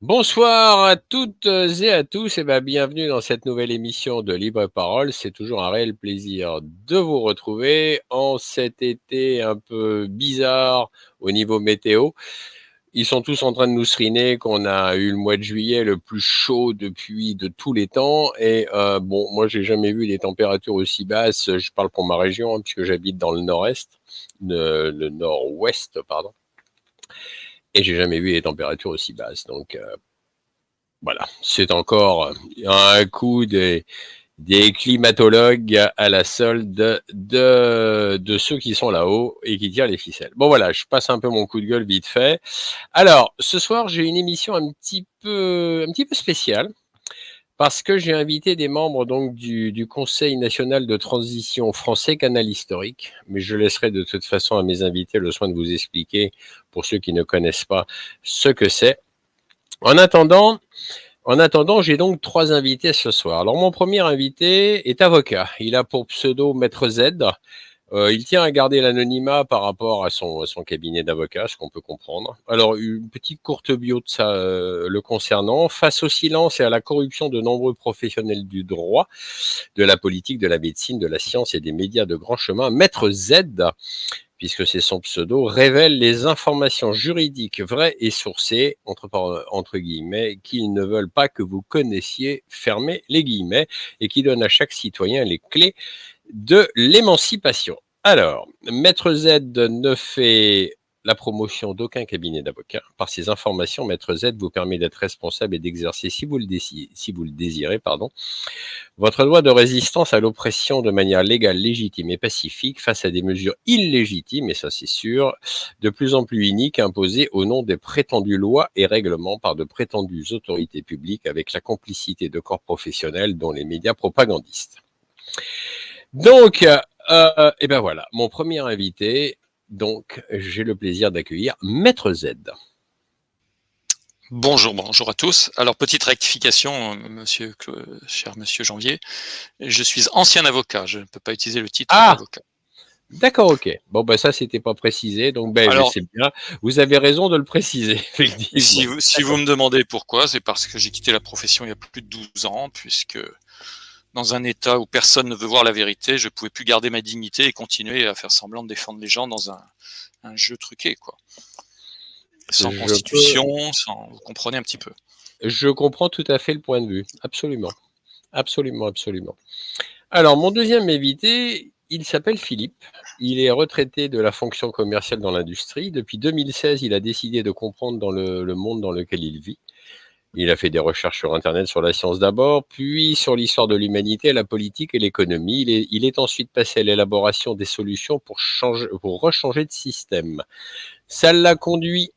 Bonsoir à toutes et à tous, et bienvenue dans cette nouvelle émission de Libre Parole. C'est toujours un réel plaisir de vous retrouver en cet été un peu bizarre au niveau météo. Ils sont tous en train de nous seriner qu'on a eu le mois de juillet le plus chaud depuis de tous les temps. Et moi, j'ai jamais vu des températures aussi basses. Je parle pour ma région, puisque j'habite dans le nord-est, le nord-ouest, pardon. Et j'ai jamais vu des températures aussi basses. Donc, voilà, c'est encore un coup des climatologues à la solde de ceux qui sont là-haut et qui tirent les ficelles. Bon voilà, je passe un peu mon coup de gueule vite fait. Alors, ce soir, j'ai une émission un petit peu spéciale parce que j'ai invité des membres donc du Conseil national de transition français Canal Historique, mais je laisserai de toute façon à mes invités le soin de vous expliquer, pour ceux qui ne connaissent pas, ce que c'est. En attendant, j'ai donc trois invités ce soir. Alors, mon premier invité est avocat. Il a pour pseudo Maître Z. Il tient à garder l'anonymat par rapport à son cabinet d'avocat, ce qu'on peut comprendre. Alors, une petite courte bio de ça le concernant. Face au silence et à la corruption de nombreux professionnels du droit, de la politique, de la médecine, de la science et des médias de grand chemin, Maître Z, puisque c'est son pseudo, révèle les informations juridiques vraies et sourcées, entre guillemets, qu'ils ne veulent pas que vous connaissiez, fermez les guillemets, et qui donne à chaque citoyen les clés de l'émancipation. Alors, Maître Z ne fait la promotion d'aucun cabinet d'avocats. Par ces informations, Maître Z vous permet d'être responsable et d'exercer, si vous le désirez, votre droit de résistance à l'oppression de manière légale, légitime et pacifique face à des mesures illégitimes, et ça c'est sûr, de plus en plus iniques imposées au nom des prétendues lois et règlements par de prétendues autorités publiques avec la complicité de corps professionnels dont les médias propagandistes. Donc, voilà, mon premier invité, donc j'ai le plaisir d'accueillir Maître Z. Bonjour à tous. Alors, petite rectification, cher monsieur Janvier, je suis ancien avocat, je ne peux pas utiliser le titre d'avocat. D'accord, ok. Bon, ça, c'était pas précisé, donc je Alors, sais bien. Vous avez raison de le préciser, effectivement. si vous me demandez pourquoi, c'est parce que j'ai quitté la profession il y a plus de 12 ans, puisque dans un état où personne ne veut voir la vérité, je pouvais plus garder ma dignité et continuer à faire semblant de défendre les gens dans un jeu truqué, quoi. Sans constitution, vous comprenez un petit peu. Je comprends tout à fait le point de vue. Absolument. Absolument, absolument. Alors, mon deuxième invité, il s'appelle Philippe. Il est retraité de la fonction commerciale dans l'industrie. Depuis 2016, il a décidé de comprendre dans le monde dans lequel il vit. Il a fait des recherches sur Internet, sur la science d'abord, puis sur l'histoire de l'humanité, la politique et l'économie. Il est ensuite passé à l'élaboration des solutions pour rechanger de système. Ça l'a conduit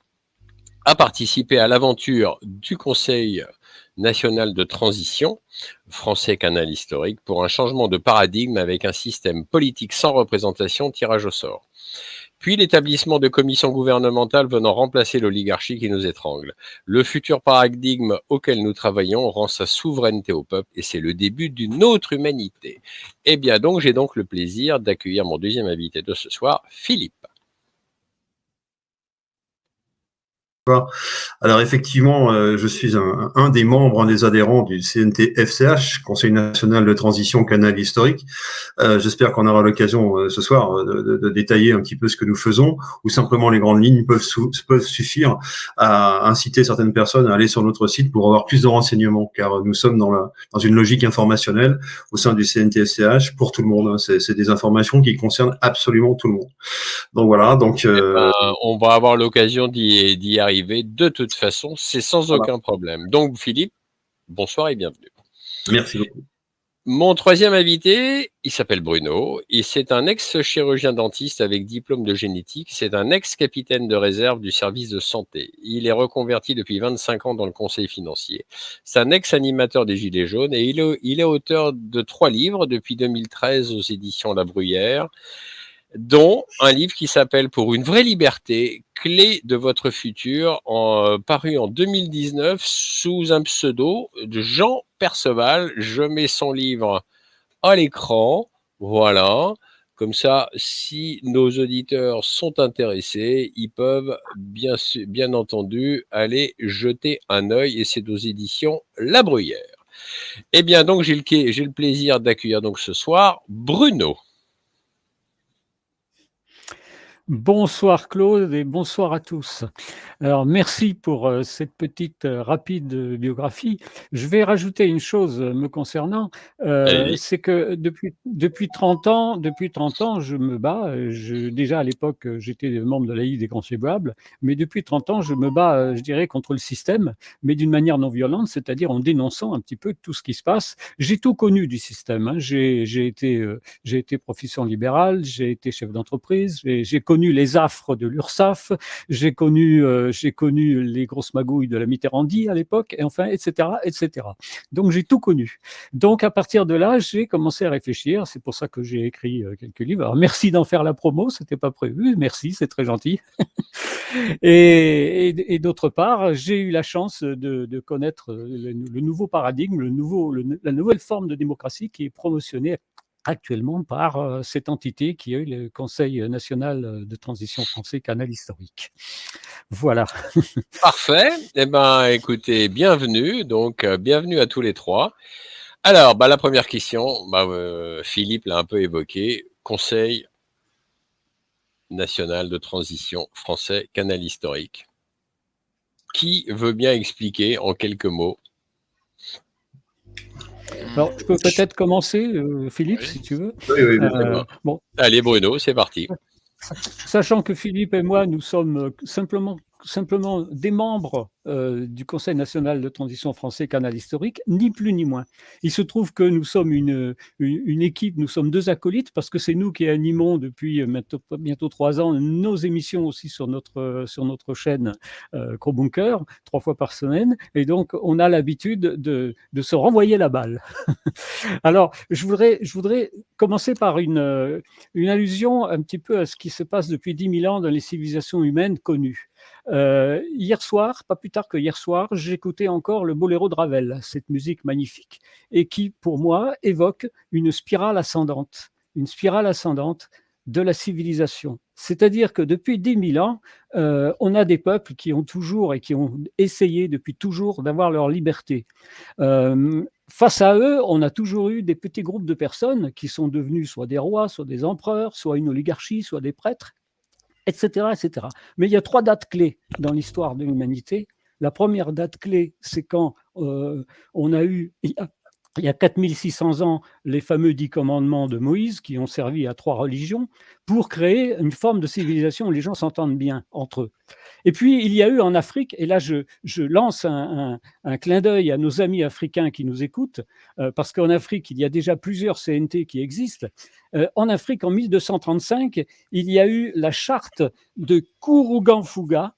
à participer à l'aventure du Conseil national de transition, français Canal Historique, pour un changement de paradigme avec un système politique sans représentation, tirage au sort. Puis l'établissement de commissions gouvernementales venant remplacer l'oligarchie qui nous étrangle. Le futur paradigme auquel nous travaillons rend sa souveraineté au peuple et c'est le début d'une autre humanité. Eh bien donc, j'ai donc le plaisir d'accueillir mon deuxième invité de ce soir, Philippe. Alors effectivement, je suis un des membres, un des adhérents du CNT-FCH, Conseil national de transition Canal Historique. J'espère qu'on aura l'occasion ce soir de détailler un petit peu ce que nous faisons, ou simplement les grandes lignes peuvent suffire à inciter certaines personnes à aller sur notre site pour avoir plus de renseignements, car nous sommes dans une logique informationnelle au sein du CNT-FCH pour tout le monde. C'est des informations qui concernent absolument tout le monde. Donc voilà, on va avoir l'occasion d'y arriver de toute façon, c'est sans aucun problème. Donc Philippe, bonsoir et bienvenue. Merci beaucoup. Mon troisième invité, il s'appelle Bruno, et c'est un ex-chirurgien dentiste avec diplôme de génétique, c'est un ex-capitaine de réserve du service de santé. Il est reconverti depuis 25 ans dans le conseil financier. C'est un ex-animateur des Gilets jaunes et il est auteur de 3 livres depuis 2013 aux éditions La Bruyère, dont un livre qui s'appelle Pour une vraie liberté, clé de votre futur, paru en 2019 sous un pseudo de Jean Perceval. Je mets son livre à l'écran, voilà, Comme ça, si nos auditeurs sont intéressés, ils peuvent bien entendu aller jeter un œil, et c'est aux éditions La Bruyère. Eh bien, donc, j'ai le plaisir d'accueillir donc ce soir Bruno. Bonsoir Claude et bonsoir à tous. Alors merci pour cette petite rapide biographie. Je vais rajouter une chose me concernant, c'est que depuis 30 ans, je me bats. Déjà à l'époque, j'étais membre de la Ligue des contribuables, mais depuis 30 ans, je me bats, je dirais, contre le système, mais d'une manière non violente, c'est-à-dire en dénonçant un petit peu tout ce qui se passe. J'ai tout connu du système. Hein. J'ai été profession libérale, j'ai été chef d'entreprise, j'ai connu les affres de l'URSSAF, j'ai connu les grosses magouilles de la Mitterrandie à l'époque, et enfin, etc., etc. Donc, j'ai tout connu. Donc, à partir de là, j'ai commencé à réfléchir. C'est pour ça que j'ai écrit quelques livres. Alors, merci d'en faire la promo, c'était pas prévu. Merci, c'est très gentil. Et d'autre part, j'ai eu la chance de connaître le nouveau paradigme, la nouvelle forme de démocratie qui est promotionnée actuellement par cette entité qui est le Conseil national de transition français Canal historique. Voilà. Parfait. Eh bien, écoutez, bienvenue. Donc, bienvenue à tous les trois. Alors, la première question, Philippe l'a un peu évoqué. Conseil national de transition français Canal historique. Qui veut bien expliquer en quelques mots? Alors, je peux peut-être commencer, Philippe, si tu veux. Oui, bon. Allez, Bruno, c'est parti. Sachant que Philippe et moi, nous sommes simplement des membres du Conseil national de transition français Canal historique, ni plus ni moins. Il se trouve que nous sommes une équipe, nous sommes deux acolytes, parce que c'est nous qui animons depuis bientôt 3 ans nos émissions aussi sur notre chaîne Crobunker, 3 fois par semaine, et donc on a l'habitude de se renvoyer la balle. Alors, je voudrais commencer par une allusion un petit peu à ce qui se passe depuis 10 000 ans dans les civilisations humaines connues. Hier soir, pas plus tard que hier soir, j'écoutais encore le Boléro de Ravel, cette musique magnifique, et qui, pour moi, évoque une spirale ascendante de la civilisation. C'est-à-dire que depuis 10 000 ans, on a des peuples qui ont toujours et qui ont essayé depuis toujours d'avoir leur liberté. Face à eux, on a toujours eu des petits groupes de personnes qui sont devenus soit des rois, soit des empereurs, soit une oligarchie, soit des prêtres, etc., etc. Mais il y a 3 dates clés dans l'histoire de l'humanité. La première date clé, c'est quand on a eu, il y a 4600 ans, les fameux 10 commandements de Moïse qui ont servi à 3 religions pour créer une forme de civilisation où les gens s'entendent bien entre eux. Et puis, il y a eu en Afrique, et là, je lance un clin d'œil à nos amis africains qui nous écoutent, parce qu'en Afrique, il y a déjà plusieurs CNT qui existent. En Afrique, en 1235, il y a eu la charte de Kourougan-Fouga,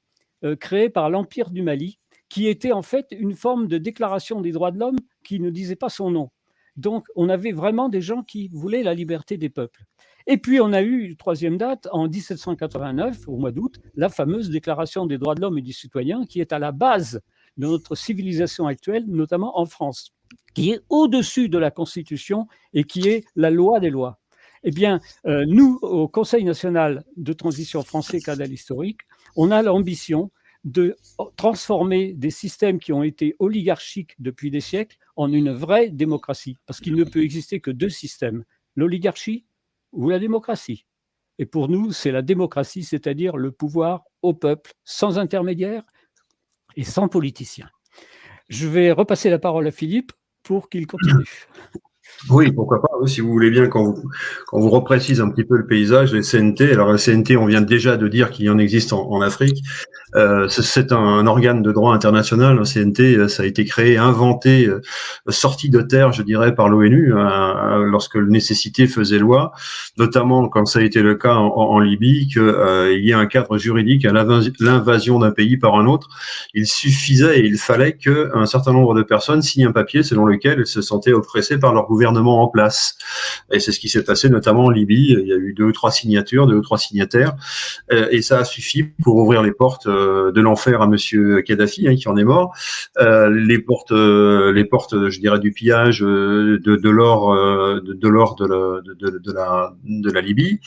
créée par l'Empire du Mali, qui était en fait une forme de déclaration des droits de l'homme qui ne disait pas son nom. Donc, on avait vraiment des gens qui voulaient la liberté des peuples. Et puis, on a eu, 3e date, en 1789, au mois d'août, la fameuse Déclaration des droits de l'homme et du citoyen, qui est à la base de notre civilisation actuelle, notamment en France, qui est au-dessus de la Constitution et qui est la loi des lois. Eh bien, nous, au Conseil national de transition français Canal historique, on a l'ambition de transformer des systèmes qui ont été oligarchiques depuis des siècles en une vraie démocratie. Parce qu'il ne peut exister que 2 systèmes, l'oligarchie ou la démocratie. Et pour nous, c'est la démocratie, c'est-à-dire le pouvoir au peuple, sans intermédiaire et sans politiciens. Je vais repasser la parole à Philippe pour qu'il continue. Oui, pourquoi pas, si vous voulez bien, quand vous reprécise un petit peu le paysage, les CNT, alors la CNT, on vient déjà de dire qu'il y en existe en Afrique, c'est un organe de droit international, un CNT, ça a été créé, inventé, sorti de terre, je dirais, par l'ONU, lorsque la nécessité faisait loi, notamment quand ça a été le cas en Libye, qu'il y ait un cadre juridique à l'invasion d'un pays par un autre. Il suffisait et il fallait qu'un certain nombre de personnes signent un papier selon lequel elles se sentaient oppressées par leur gouvernement. gouvernement en place. Et c'est ce qui s'est passé notamment en Libye. Il y a eu 2 ou 3 signatures, 2 ou 3 signataires, et ça a suffi pour ouvrir les portes de l'enfer à Monsieur Kadhafi, qui en est mort. Les portes, je dirais, du pillage de l'or, de la Libye,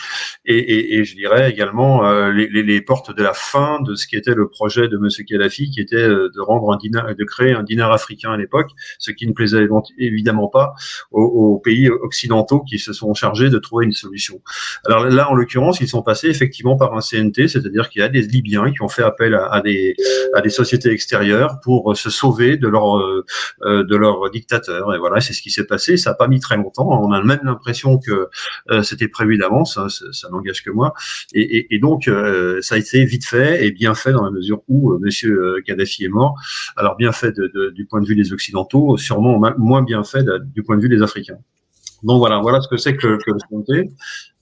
et je dirais également les portes de la fin de ce qui était le projet de Monsieur Kadhafi, qui était de créer un dinar africain à l'époque, ce qui ne plaisait évidemment pas aux pays occidentaux qui se sont chargés de trouver une solution. Alors là, en l'occurrence, ils sont passés effectivement par un CNT, c'est-à-dire qu'il y a des Libyens qui ont fait appel à des sociétés extérieures pour se sauver de leur dictateur. Et voilà, c'est ce qui s'est passé. Ça n'a pas mis très longtemps. On a même l'impression que c'était prévu d'avance. Ça n'engage que moi. Et donc, ça a été vite fait et bien fait dans la mesure où Monsieur Kadhafi est mort. Alors bien fait du point de vue des Occidentaux, sûrement moins bien fait du point de vue des Africains. Donc voilà ce que c'est que le CNT.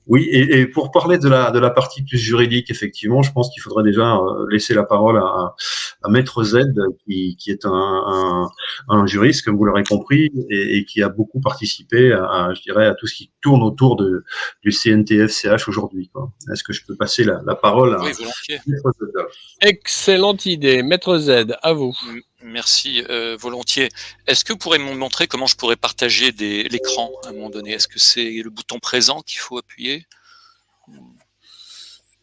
Oui, et pour parler de la partie plus juridique, effectivement, je pense qu'il faudrait déjà laisser la parole à Maître Z, qui est un juriste, comme vous l'aurez compris, et qui a beaucoup participé je dirais, à tout ce qui tourne autour du CNT-FCH aujourd'hui, quoi. Est-ce que je peux passer la parole à Oui, volontiers. Maître Z? Excellente idée. Maître Z, à vous. Merci, volontiers. Est-ce que vous pourrez me montrer comment je pourrais partager l'écran à un moment donné? Est-ce que c'est le bouton présent qu'il faut appuyer?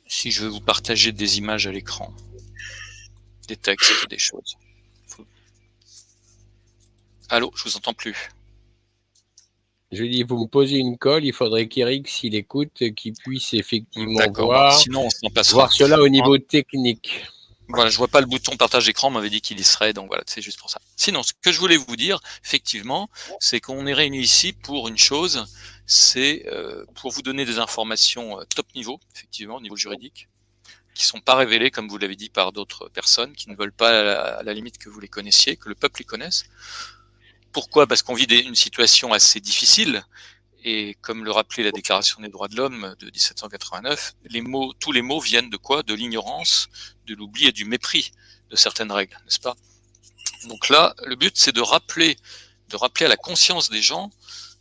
Si je veux vous partager des images à l'écran, des textes, des choses. Allô, je vous entends plus. Je dis, vous me posez une colle, il faudrait qu'Eric, s'il écoute, qu'il puisse effectivement sinon on s'en passera. voir cela au niveau technique. Voilà, je vois pas le bouton partage d'écran, on m'avait dit qu'il y serait, donc voilà, c'est juste pour ça. Sinon, ce que je voulais vous dire, effectivement, c'est qu'on est réunis ici pour une chose, c'est pour vous donner des informations top niveau, effectivement, au niveau juridique, qui sont pas révélées, comme vous l'avez dit, par d'autres personnes, qui ne veulent pas, à la limite, que vous les connaissiez, que le peuple les connaisse. Pourquoi? Parce qu'on vit une situation assez difficile, et comme le rappelait la Déclaration des droits de l'homme de 1789, tous les mots viennent de quoi? De l'ignorance, de l'oubli et du mépris de certaines règles, n'est-ce pas? Donc là, le but, c'est de rappeler à la conscience des gens,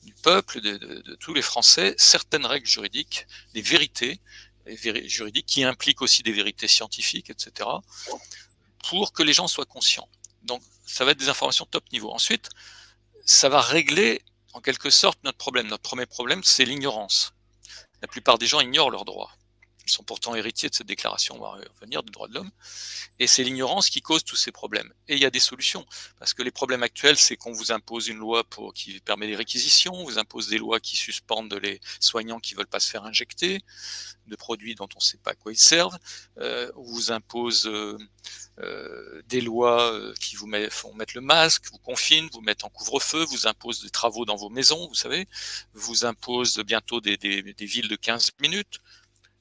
du peuple, de tous les Français, certaines règles juridiques, des vérités juridiques qui impliquent aussi des vérités scientifiques, etc., pour que les gens soient conscients. Donc, ça va être des informations top niveau. Ensuite, ça va régler en quelque sorte notre problème. Notre premier problème, c'est l'ignorance. La plupart des gens ignorent leurs droits. Ils sont pourtant héritiers de cette déclaration, on va revenir, des droits de l'homme. Et c'est l'ignorance qui cause tous ces problèmes. Et il y a des solutions. Parce que les problèmes actuels, c'est qu'on vous impose une loi qui permet les réquisitions, on vous impose des lois qui suspendent les soignants qui ne veulent pas se faire injecter, de produits dont on ne sait pas à quoi ils servent, on vous impose des lois qui vous font mettre le masque, vous confinent, vous mettent en couvre-feu, vous imposent des travaux dans vos maisons, vous savez, vous imposent bientôt des villes de 15 minutes.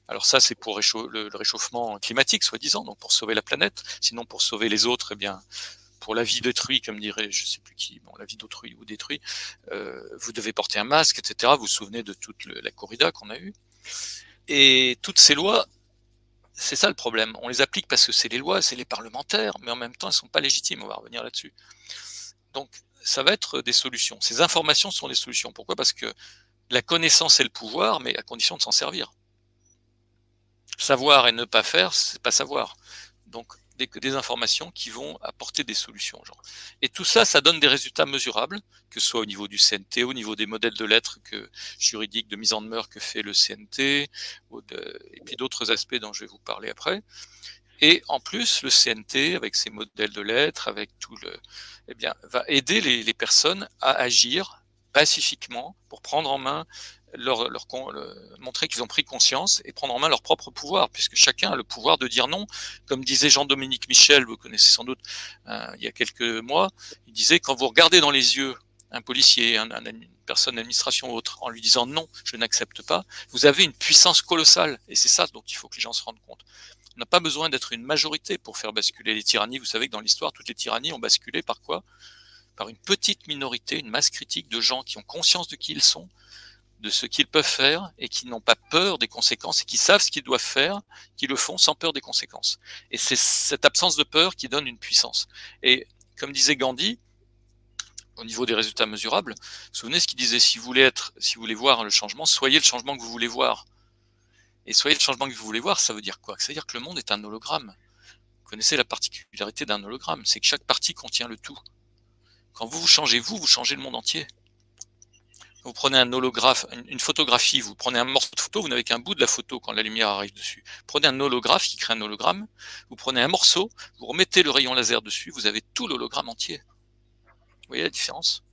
Alors ça, c'est pour le réchauffement climatique, soi-disant, donc pour sauver la planète. Sinon, pour sauver les autres, eh bien, pour la vie d'autrui, comme dirait, je sais plus qui, la vie d'autrui ou détruit, vous devez porter un masque, etc. Vous vous souvenez de toute la corrida qu'on a eue. Et toutes ces lois, c'est ça le problème. On les applique parce que c'est les lois, c'est les parlementaires, mais en même temps, elles sont pas légitimes. On va revenir là-dessus. Donc, ça va être des solutions. Ces informations sont des solutions. Pourquoi? Parce que la connaissance est le pouvoir, mais à condition de s'en servir. Savoir et ne pas faire, c'est pas savoir. Donc, des informations qui vont apporter des solutions. Et tout ça, ça donne des résultats mesurables, que ce soit au niveau du CNT, au niveau des modèles de lettres juridiques de mise en demeure que fait le CNT, et puis d'autres aspects dont je vais vous parler après. Et en plus, le CNT, avec ses modèles de lettres, avec va aider les personnes à agir pacifiquement pour prendre en main montrer qu'ils ont pris conscience et prendre en main leur propre pouvoir, puisque chacun a le pouvoir de dire non. Comme disait Jean-Dominique Michel, vous connaissez sans doute, il y a quelques mois, il disait, quand vous regardez dans les yeux un policier, une personne d'administration ou autre, en lui disant non, je n'accepte pas, vous avez une puissance colossale. Et c'est ça dont il faut que les gens se rendent compte. On n'a pas besoin d'être une majorité pour faire basculer les tyrannies. Vous savez que dans l'histoire, toutes les tyrannies ont basculé par quoi? Par une petite minorité, une masse critique de gens qui ont conscience de qui ils sont, de ce qu'ils peuvent faire et qui n'ont pas peur des conséquences et qui savent ce qu'ils doivent faire, qui le font sans peur des conséquences. Et c'est cette absence de peur qui donne une puissance. Et comme disait Gandhi, au niveau des résultats mesurables. Vous vous souvenez ce qu'il disait, si vous voulez voir le changement, soyez le changement que vous voulez voir. Et soyez le changement que vous voulez voir, ça veut dire quoi? Ça veut dire que le monde est un hologramme. Vous connaissez la particularité d'un hologramme, c'est que chaque partie contient le tout. Quand vous changez vous changez le monde entier. Vous prenez un holographe, une photographie, vous prenez un morceau de photo, vous n'avez qu'un bout de la photo quand la lumière arrive dessus. Prenez un holographe qui crée un hologramme, vous prenez un morceau, vous remettez le rayon laser dessus, vous avez tout l'hologramme entier. Vous voyez la différence?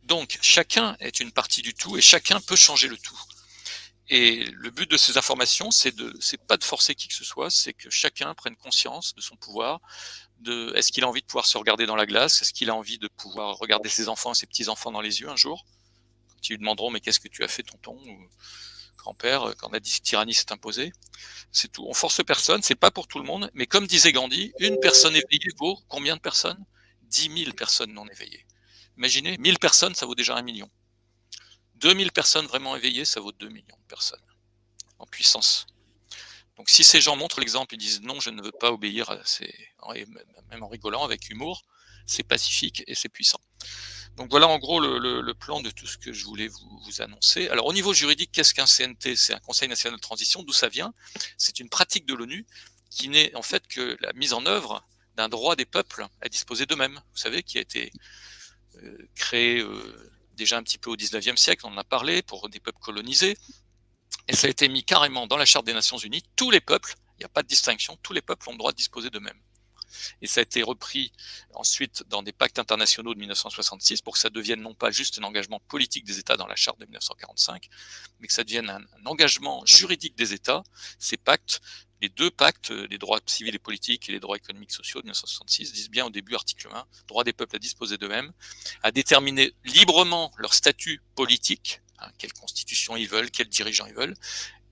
Donc, chacun est une partie du tout et chacun peut changer le tout. Et le but de ces informations, c'est pas de forcer qui que ce soit, c'est que chacun prenne conscience de son pouvoir, est-ce qu'il a envie de pouvoir se regarder dans la glace, est-ce qu'il a envie de pouvoir regarder ses enfants et ses petits-enfants dans les yeux un jour, quand ils lui demanderont mais qu'est-ce que tu as fait tonton ou grand-père quand la tyrannie s'est imposée. C'est tout. On force personne, c'est pas pour tout le monde, mais comme disait Gandhi, une personne éveillée vaut combien de personnes? 10 000 personnes non éveillées. Imaginez, 1000 personnes, ça vaut déjà 1 million. 2000 personnes vraiment éveillées, ça vaut 2 millions de personnes en puissance. Donc si ces gens montrent l'exemple, ils disent non, je ne veux pas obéir, même en rigolant avec humour, c'est pacifique et c'est puissant. Donc voilà en gros le plan de tout ce que je voulais vous annoncer. Alors au niveau juridique, qu'est-ce qu'un CNT? C'est un Conseil national de transition. D'où ça vient? C'est une pratique de l'ONU qui n'est en fait que la mise en œuvre d'un droit des peuples à disposer d'eux-mêmes. Vous savez, qui a été créé déjà un petit peu au 19e siècle, on en a parlé, pour des peuples colonisés. Et ça a été mis carrément dans la Charte des Nations Unies. Tous les peuples, il n'y a pas de distinction, tous les peuples ont le droit de disposer d'eux-mêmes. Et ça a été repris ensuite dans des pactes internationaux de 1966 pour que ça devienne non pas juste un engagement politique des États dans la Charte de 1945, mais que ça devienne un engagement juridique des États. Ces pactes, les deux pactes, les droits civils et politiques et les droits économiques et sociaux de 1966, disent bien au début, article 1, droit des peuples à disposer d'eux-mêmes, à déterminer librement leur statut politique, quelle constitution ils veulent, quels dirigeants ils veulent,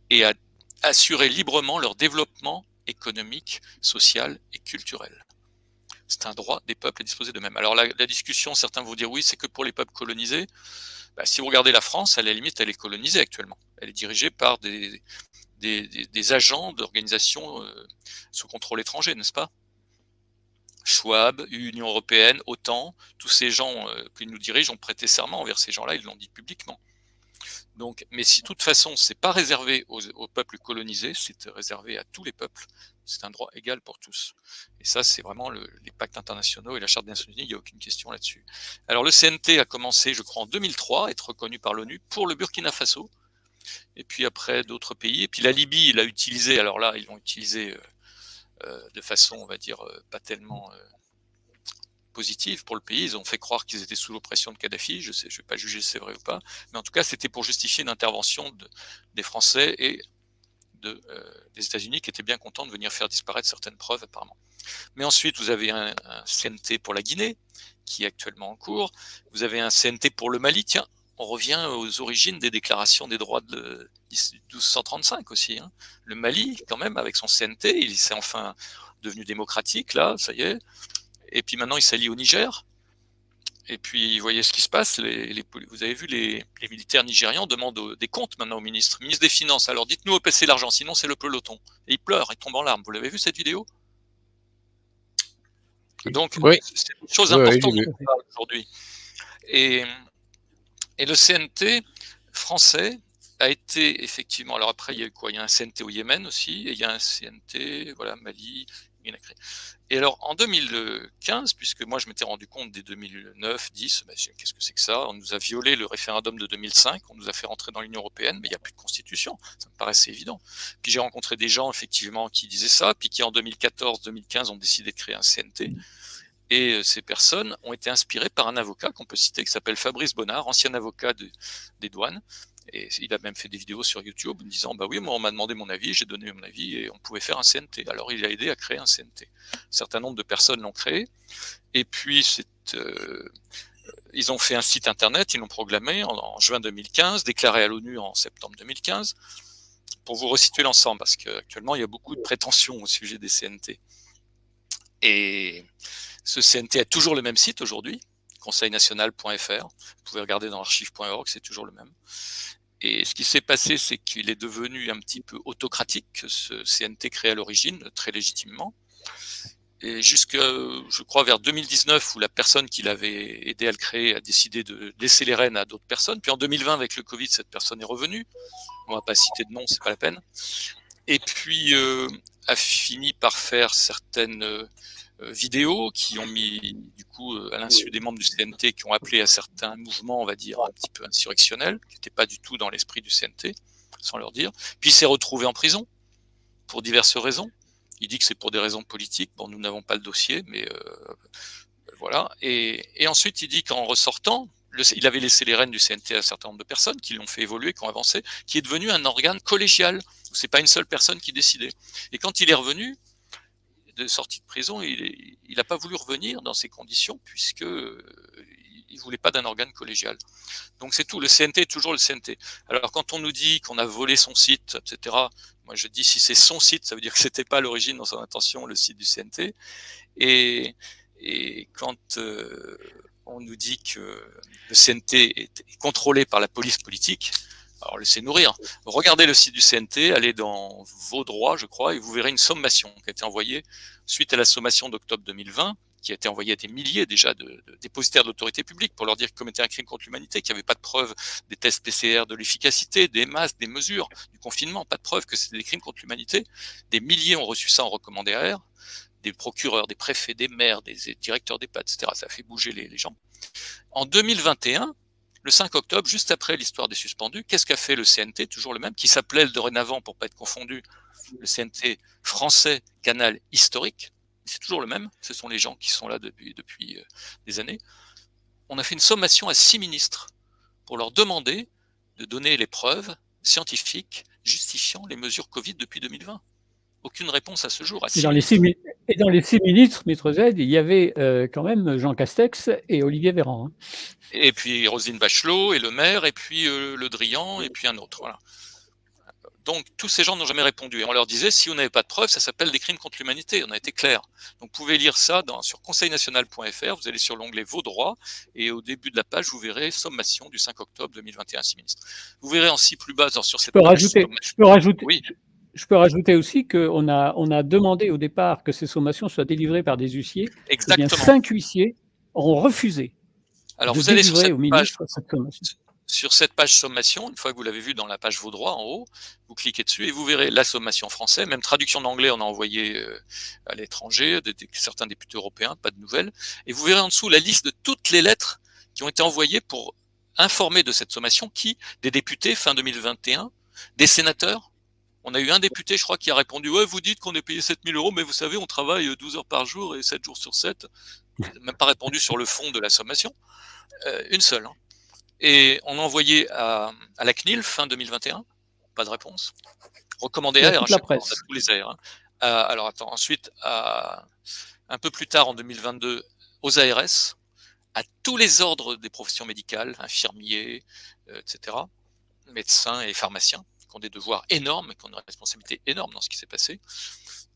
et à assurer librement leur développement économique, social et culturel. C'est un droit des peuples à disposer d'eux-mêmes. Alors la discussion, certains vont dire oui, c'est que pour les peuples colonisés. Si vous regardez la France, à la limite, elle est colonisée actuellement. Elle est dirigée par des agents d'organisations sous contrôle étranger, n'est-ce pas? Schwab, Union européenne, OTAN, tous ces gens qui nous dirigent ont prêté serment envers ces gens-là, ils l'ont dit publiquement. Donc, mais si de toute façon, c'est pas réservé aux peuples colonisés, c'est réservé à tous les peuples. C'est un droit égal pour tous. Et ça, c'est vraiment les pactes internationaux et la Charte des Nations Unies, il n'y a aucune question là-dessus. Alors le CNT a commencé, je crois, en 2003, à être reconnu par l'ONU pour le Burkina Faso, et puis après d'autres pays. Et puis la Libye, il l'a utilisé, alors là, ils l'ont utilisé de façon, on va dire, pas tellement positive pour le pays. Ils ont fait croire qu'ils étaient sous l'oppression de Kadhafi. Je ne vais pas juger si c'est vrai ou pas, mais en tout cas, c'était pour justifier une intervention des Français et des États-Unis qui étaient bien contents de venir faire disparaître certaines preuves apparemment. Mais ensuite, vous avez un CNT pour la Guinée qui est actuellement en cours. Vous avez un CNT pour le Mali. Tiens, on revient aux origines des déclarations des droits de 1235 aussi. Le Mali, quand même, avec son CNT, il s'est enfin devenu démocratique là, ça y est. Et puis maintenant, il s'allie au Niger. Et puis, vous voyez ce qui se passe. Vous avez vu, les militaires nigérians demandent des comptes maintenant au ministre des Finances. Alors, dites-nous où passer l'argent, sinon c'est le peloton. Et ils pleurent, ils tombent en larmes. Vous l'avez vu cette vidéo? Donc, oui. c'est une chose importante dont on parle aujourd'hui. Et le CNT français a été effectivement. Alors après, il y a eu quoi? Il y a un CNT au Yémen aussi, et il y a un CNT, voilà, Mali. Et alors en 2015, puisque moi je m'étais rendu compte dès 2009-10, qu'est-ce que c'est que ça? On nous a violé le référendum de 2005, on nous a fait rentrer dans l'Union européenne, mais il n'y a plus de constitution, ça me paraissait évident. Puis j'ai rencontré des gens effectivement qui disaient ça, puis qui en 2014-2015 ont décidé de créer un CNT. Et ces personnes ont été inspirées par un avocat qu'on peut citer, qui s'appelle Fabrice Bonnard, ancien avocat des douanes. Et il a même fait des vidéos sur YouTube en disant bah oui, moi on m'a demandé mon avis, j'ai donné mon avis et on pouvait faire un CNT. Alors il a aidé à créer un CNT. Un certain nombre de personnes l'ont créé. Et puis ils ont fait un site internet, ils l'ont proclamé en juin 2015, déclaré à l'ONU en septembre 2015, pour vous resituer l'ensemble, parce qu'actuellement il y a beaucoup de prétentions au sujet des CNT. Et ce CNT a toujours le même site aujourd'hui, conseilnational.fr. Vous pouvez regarder dans archive.org, c'est toujours le même. Et ce qui s'est passé, c'est qu'il est devenu un petit peu autocratique, ce CNT créé à l'origine, très légitimement. Et jusque, je crois, vers 2019, où la personne qui l'avait aidé à le créer a décidé de laisser les rênes à d'autres personnes. Puis en 2020, avec le Covid, cette personne est revenue. On va pas citer de nom, c'est pas la peine. Et puis a fini par faire certaines vidéos qui ont mis, du coup, à l'insu des membres du CNT, qui ont appelé à certains mouvements, on va dire, un petit peu insurrectionnels, qui n'étaient pas du tout dans l'esprit du CNT, sans leur dire. Puis il s'est retrouvé en prison pour diverses raisons. Il dit que c'est pour des raisons politiques. Bon, nous n'avons pas le dossier, mais voilà. Et ensuite, il dit qu'en ressortant, il avait laissé les rênes du CNT à un certain nombre de personnes qui l'ont fait évoluer, qui ont avancé, qui est devenu un organe collégial, où c'est pas une seule personne qui décidait. Et quand il est revenu, de sortie de prison, il n'a pas voulu revenir dans ces conditions, puisque il voulait pas d'un organe collégial. Donc c'est tout. Le CNT est toujours le CNT. Alors quand on nous dit qu'on a volé son site, etc., moi je dis si c'est son site, ça veut dire que c'était pas à l'origine dans son intention le site du CNT. Et quand on nous dit que le CNT est contrôlé par la police politique, alors laissez-nous rire. Regardez le site du CNT, allez dans vos droits, je crois, et vous verrez une sommation qui a été envoyée suite à la sommation d'octobre 2020, qui a été envoyée à des milliers déjà de dépositaires de l'autorité publique pour leur dire qu'ils commettaient un crime contre l'humanité, qu'il n'y avait pas de preuve des tests PCR, de l'efficacité, des masques, des mesures, du confinement, pas de preuve que c'était des crimes contre l'humanité. Des milliers ont reçu ça en recommandé AR, des procureurs, des préfets, des maires, des directeurs d'EHPAD, etc. Ça a fait bouger les gens. En 2021, le 5 octobre, juste après l'histoire des suspendus, qu'est-ce qu'a fait le CNT, toujours le même, qui s'appelait dorénavant, pour pas être confondu, le CNT français Canal Historique, c'est toujours le même, ce sont les gens qui sont là depuis des années. On a fait une sommation à 6 ministres pour leur demander de donner les preuves scientifiques justifiant les mesures Covid depuis 2020. Aucune réponse à ce jour. Et dans les 6 ministres, Maître Z, il y avait quand même Jean Castex et Olivier Véran. Hein. Et puis Roselyne Bachelot, et le maire, et puis Le Drian, et puis un autre. Voilà. Donc tous ces gens n'ont jamais répondu. Et on leur disait, si vous n'avez pas de preuves, ça s'appelle des crimes contre l'humanité. On a été clair. Donc vous pouvez lire ça sur conseilnational.fr, vous allez sur l'onglet Vos droits, et au début de la page, vous verrez sommation du 5 octobre 2021, 6 ministres. Vous verrez en plus bas sur cette page. Je peux rajouter aussi qu'on a demandé au départ que ces sommations soient délivrées par des huissiers. Exactement. Eh bien, 5 huissiers ont refusé. Alors vous allez sur cette page sommation, une fois que vous l'avez vu dans la page Vos droits en haut, vous cliquez dessus et vous verrez la sommation française, même traduction d'anglais on a envoyé à l'étranger, certains députés européens, pas de nouvelles, et vous verrez en dessous la liste de toutes les lettres qui ont été envoyées pour informer de cette sommation, des députés fin 2021, des sénateurs. On a eu un député, je crois, qui a répondu « Ouais, vous dites qu'on est payé 7 000 €, mais vous savez, on travaille 12 heures par jour et 7 jours sur 7. » Il n'a même pas répondu sur le fond de la sommation. Une seule. Hein. Et on a envoyé à la CNIL fin 2021, pas de réponse. Recommandé AR, la presse. À tous les AR. Hein. Alors attends, ensuite, un peu plus tard en 2022, aux ARS, à tous les ordres des professions médicales, infirmiers, etc., médecins et pharmaciens, qui ont des devoirs énormes, qui ont une responsabilité énorme dans ce qui s'est passé,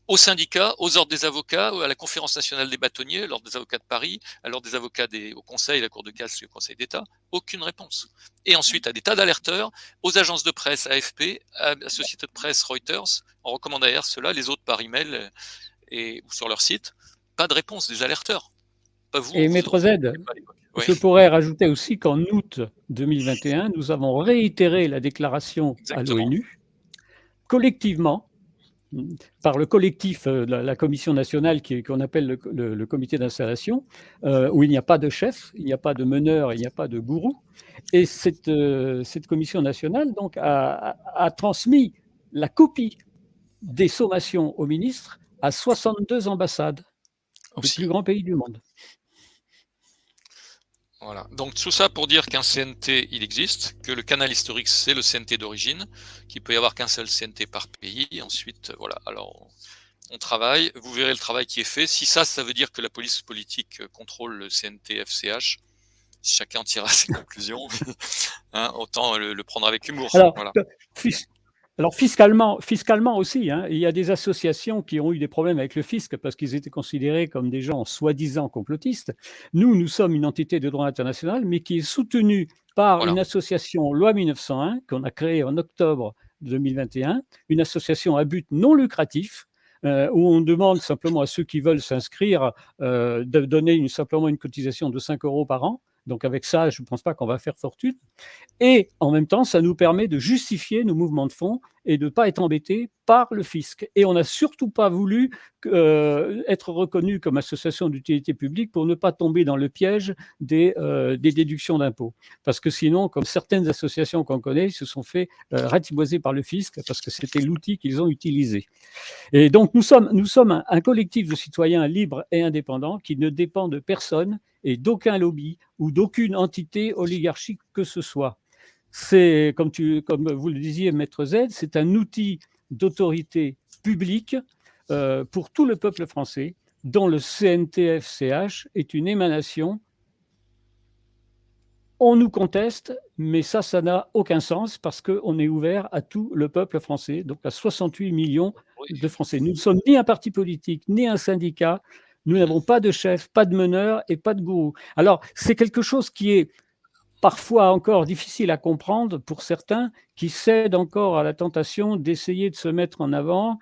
aux syndicats, aux ordres des avocats, à la Conférence nationale des bâtonniers, l'ordre des avocats de Paris, à l'ordre des avocats au Conseil, la Cour de casse et au Conseil d'État, aucune réponse. Et ensuite à des tas d'alerteurs, aux agences de presse AFP, à la société de presse Reuters, on recommande AR cela, les autres par email ou sur leur site, pas de réponse des alerteurs. Pas vous. Et Maître Z, je pourrais rajouter aussi qu'en août 2021, nous avons réitéré la déclaration à l'ONU, collectivement, par le collectif, la commission nationale qu'on appelle le comité d'installation, où il n'y a pas de chef, il n'y a pas de meneur, il n'y a pas de gourou. Et cette commission nationale donc, a transmis la copie des sommations aux ministres à 62 ambassades des plus grands pays du monde. Voilà. Donc tout ça pour dire qu'un CNT, il existe, que le canal historique, c'est le CNT d'origine, qu'il peut y avoir qu'un seul CNT par pays. Et ensuite, voilà. Alors, on travaille. Vous verrez le travail qui est fait. Si ça veut dire que la police politique contrôle le CNT FCH, chacun tirera ses conclusions. Hein, autant le prendre avec humour. Alors fiscalement aussi, hein, il y a des associations qui ont eu des problèmes avec le fisc parce qu'ils étaient considérés comme des gens soi-disant complotistes. Nous sommes une entité de droit international, mais qui est soutenue par une association Loi 1901 qu'on a créée en octobre 2021, une association à but non lucratif où on demande simplement à ceux qui veulent s'inscrire de donner simplement une cotisation de 5 € par an. Donc avec ça, je ne pense pas qu'on va faire fortune. Et en même temps, ça nous permet de justifier nos mouvements de fonds et de ne pas être embêtés par le fisc. Et on n'a surtout pas voulu être reconnu comme association d'utilité publique pour ne pas tomber dans le piège des déductions d'impôts. Parce que sinon, comme certaines associations qu'on connaît, ils se sont fait ratiboiser par le fisc parce que c'était l'outil qu'ils ont utilisé. Et donc, nous sommes un collectif de citoyens libres et indépendants qui ne dépend de personne et d'aucun lobby ou d'aucune entité oligarchique que ce soit. C'est, comme vous le disiez, Maître Z, c'est un outil d'autorité publique pour tout le peuple français, dont le CNTF-CH est une émanation. On nous conteste, mais ça n'a aucun sens parce qu'on est ouvert à tout le peuple français, donc à 68 millions de Français. Nous ne sommes ni un parti politique, ni un syndicat. Nous n'avons pas de chef, pas de meneur et pas de gourou. Alors, c'est quelque chose qui est parfois encore difficile à comprendre pour certains qui cèdent encore à la tentation d'essayer de se mettre en avant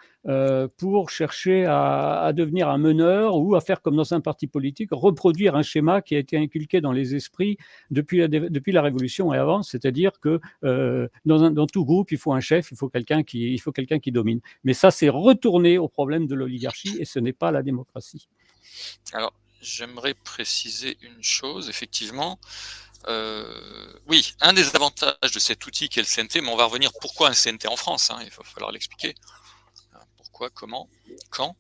pour chercher à devenir un meneur ou à faire comme dans un parti politique, reproduire un schéma qui a été inculqué dans les esprits depuis la Révolution et avant, c'est-à-dire que dans tout groupe, il faut un chef, il faut quelqu'un qui domine. Mais ça, c'est retourner au problème de l'oligarchie et ce n'est pas la démocratie. Alors, j'aimerais préciser une chose, effectivement. Oui, un des avantages de cet outil qu'est le CNT, mais on va revenir pourquoi un CNT en France, il va falloir l'expliquer. Pourquoi, comment, quand.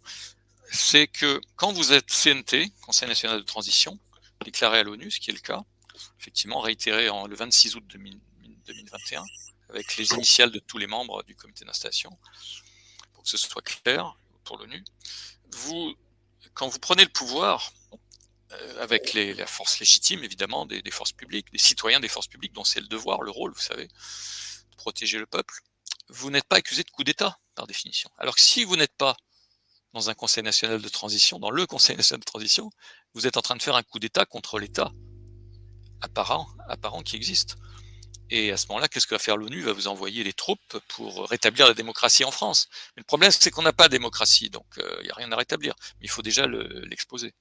C'est que quand vous êtes CNT, Conseil national de transition, déclaré à l'ONU, ce qui est le cas, effectivement réitéré le 26 août 2021, avec les initiales de tous les membres du comité d'installation, pour que ce soit clair pour l'ONU, quand vous prenez le pouvoir, avec la force légitime, évidemment, des forces publiques, des citoyens des forces publiques, dont c'est le devoir, le rôle, vous savez, de protéger le peuple, vous n'êtes pas accusé de coup d'État, par définition. Alors que si vous n'êtes pas dans un Conseil national de transition, dans le Conseil national de transition, vous êtes en train de faire un coup d'État contre l'État apparent qui existe. Et à ce moment-là, qu'est-ce que va faire l'ONU? Va vous envoyer les troupes pour rétablir la démocratie en France. Mais le problème, c'est qu'on n'a pas de démocratie, donc il n'y a rien à rétablir. Mais il faut déjà l'exposer.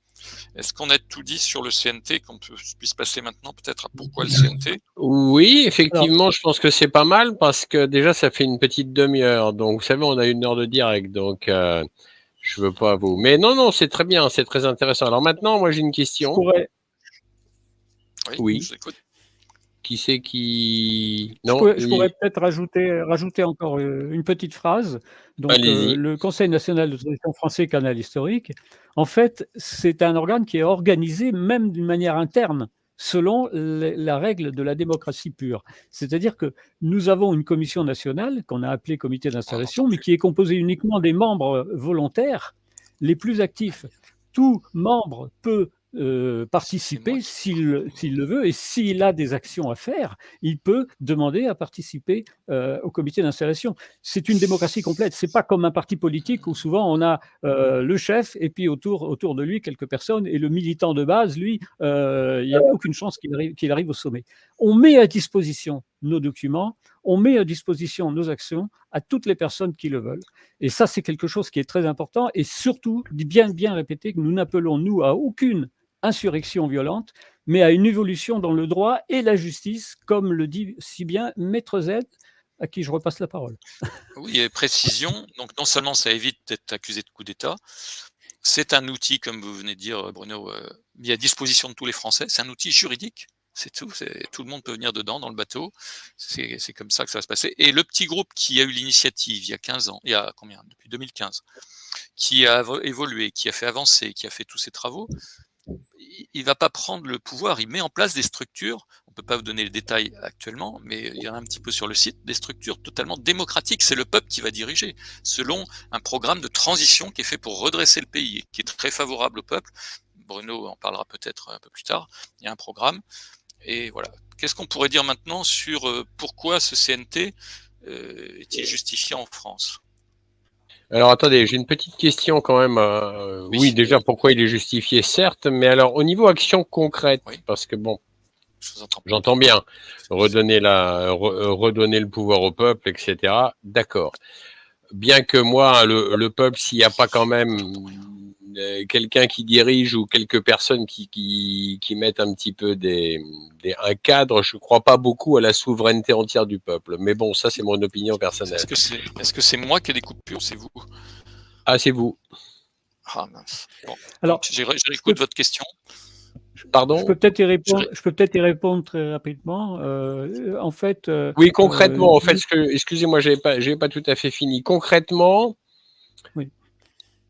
Est-ce qu'on a tout dit sur le CNT, qu'on puisse passer maintenant peut-être à pourquoi le CNT? Oui, effectivement, je pense que c'est pas mal parce que déjà, ça fait une petite demi-heure. Donc, vous savez, on a 1 heure de direct, donc je veux pas vous... Mais non, c'est très bien, c'est très intéressant. Alors maintenant, moi, j'ai une question. Oui. Je vous écoute. Qui c'est qui... Je pourrais peut-être rajouter encore une petite phrase. Donc, le Conseil national de transition français canal historique, en fait, c'est un organe qui est organisé même d'une manière interne, selon la règle de la démocratie pure. C'est-à-dire que nous avons une commission nationale qu'on a appelée comité d'installation, mais qui est composée uniquement des membres volontaires les plus actifs. Tout membre peut participer s'il le veut, et s'il a des actions à faire, il peut demander à participer au comité d'installation. C'est une démocratie complète. C'est pas comme un parti politique où souvent on a le chef et puis autour de lui quelques personnes, et le militant de base, lui, il n'y a aucune chance qu'il arrive au sommet. On met à disposition nos documents, on met à disposition nos actions à toutes les personnes qui le veulent. Et ça, c'est quelque chose qui est très important, et surtout, bien répéter que nous n'appelons, nous, à aucune insurrection violente, mais à une évolution dans le droit et la justice, comme le dit si bien Maître Z, à qui je repasse la parole. Oui, et précision, donc non seulement ça évite d'être accusé de coup d'État, c'est un outil, comme vous venez de dire, Bruno, mis à disposition de tous les Français, c'est un outil juridique, c'est tout le monde peut venir dedans, dans le bateau, c'est comme ça que ça va se passer. Et le petit groupe qui a eu l'initiative il y a 15 ans, depuis 2015, qui a évolué, qui a fait avancer, qui a fait tous ces travaux, il va pas prendre le pouvoir, il met en place des structures, on peut pas vous donner les détails actuellement, mais il y en a un petit peu sur le site, des structures totalement démocratiques, c'est le peuple qui va diriger, selon un programme de transition qui est fait pour redresser le pays, qui est très favorable au peuple. Bruno en parlera peut-être un peu plus tard, il y a un programme, et voilà. Qu'est-ce qu'on pourrait dire maintenant sur pourquoi ce CNT est-il justifié en France ? Alors attendez, j'ai une petite question quand même. Oui, déjà, pourquoi il est justifié, certes, mais alors au niveau action concrète, parce que bon, j'entends bien, redonner le pouvoir au peuple, etc. D'accord. bien que moi, le peuple, s'il n'y a pas quand même quelqu'un qui dirige ou quelques personnes qui mettent un petit peu un cadre, je ne crois pas beaucoup à la souveraineté entière du peuple. Mais bon, ça, c'est mon opinion personnelle. Est-ce que c'est moi qui ai des coupures, c'est vous? Ah, c'est vous. Ah mince. Bon. Alors, je réécoute votre question. Pardon? Je peux peut-être y répondre très rapidement. En fait. Oui, concrètement, en fait, excusez-moi, j'ai pas tout à fait fini. Concrètement, oui.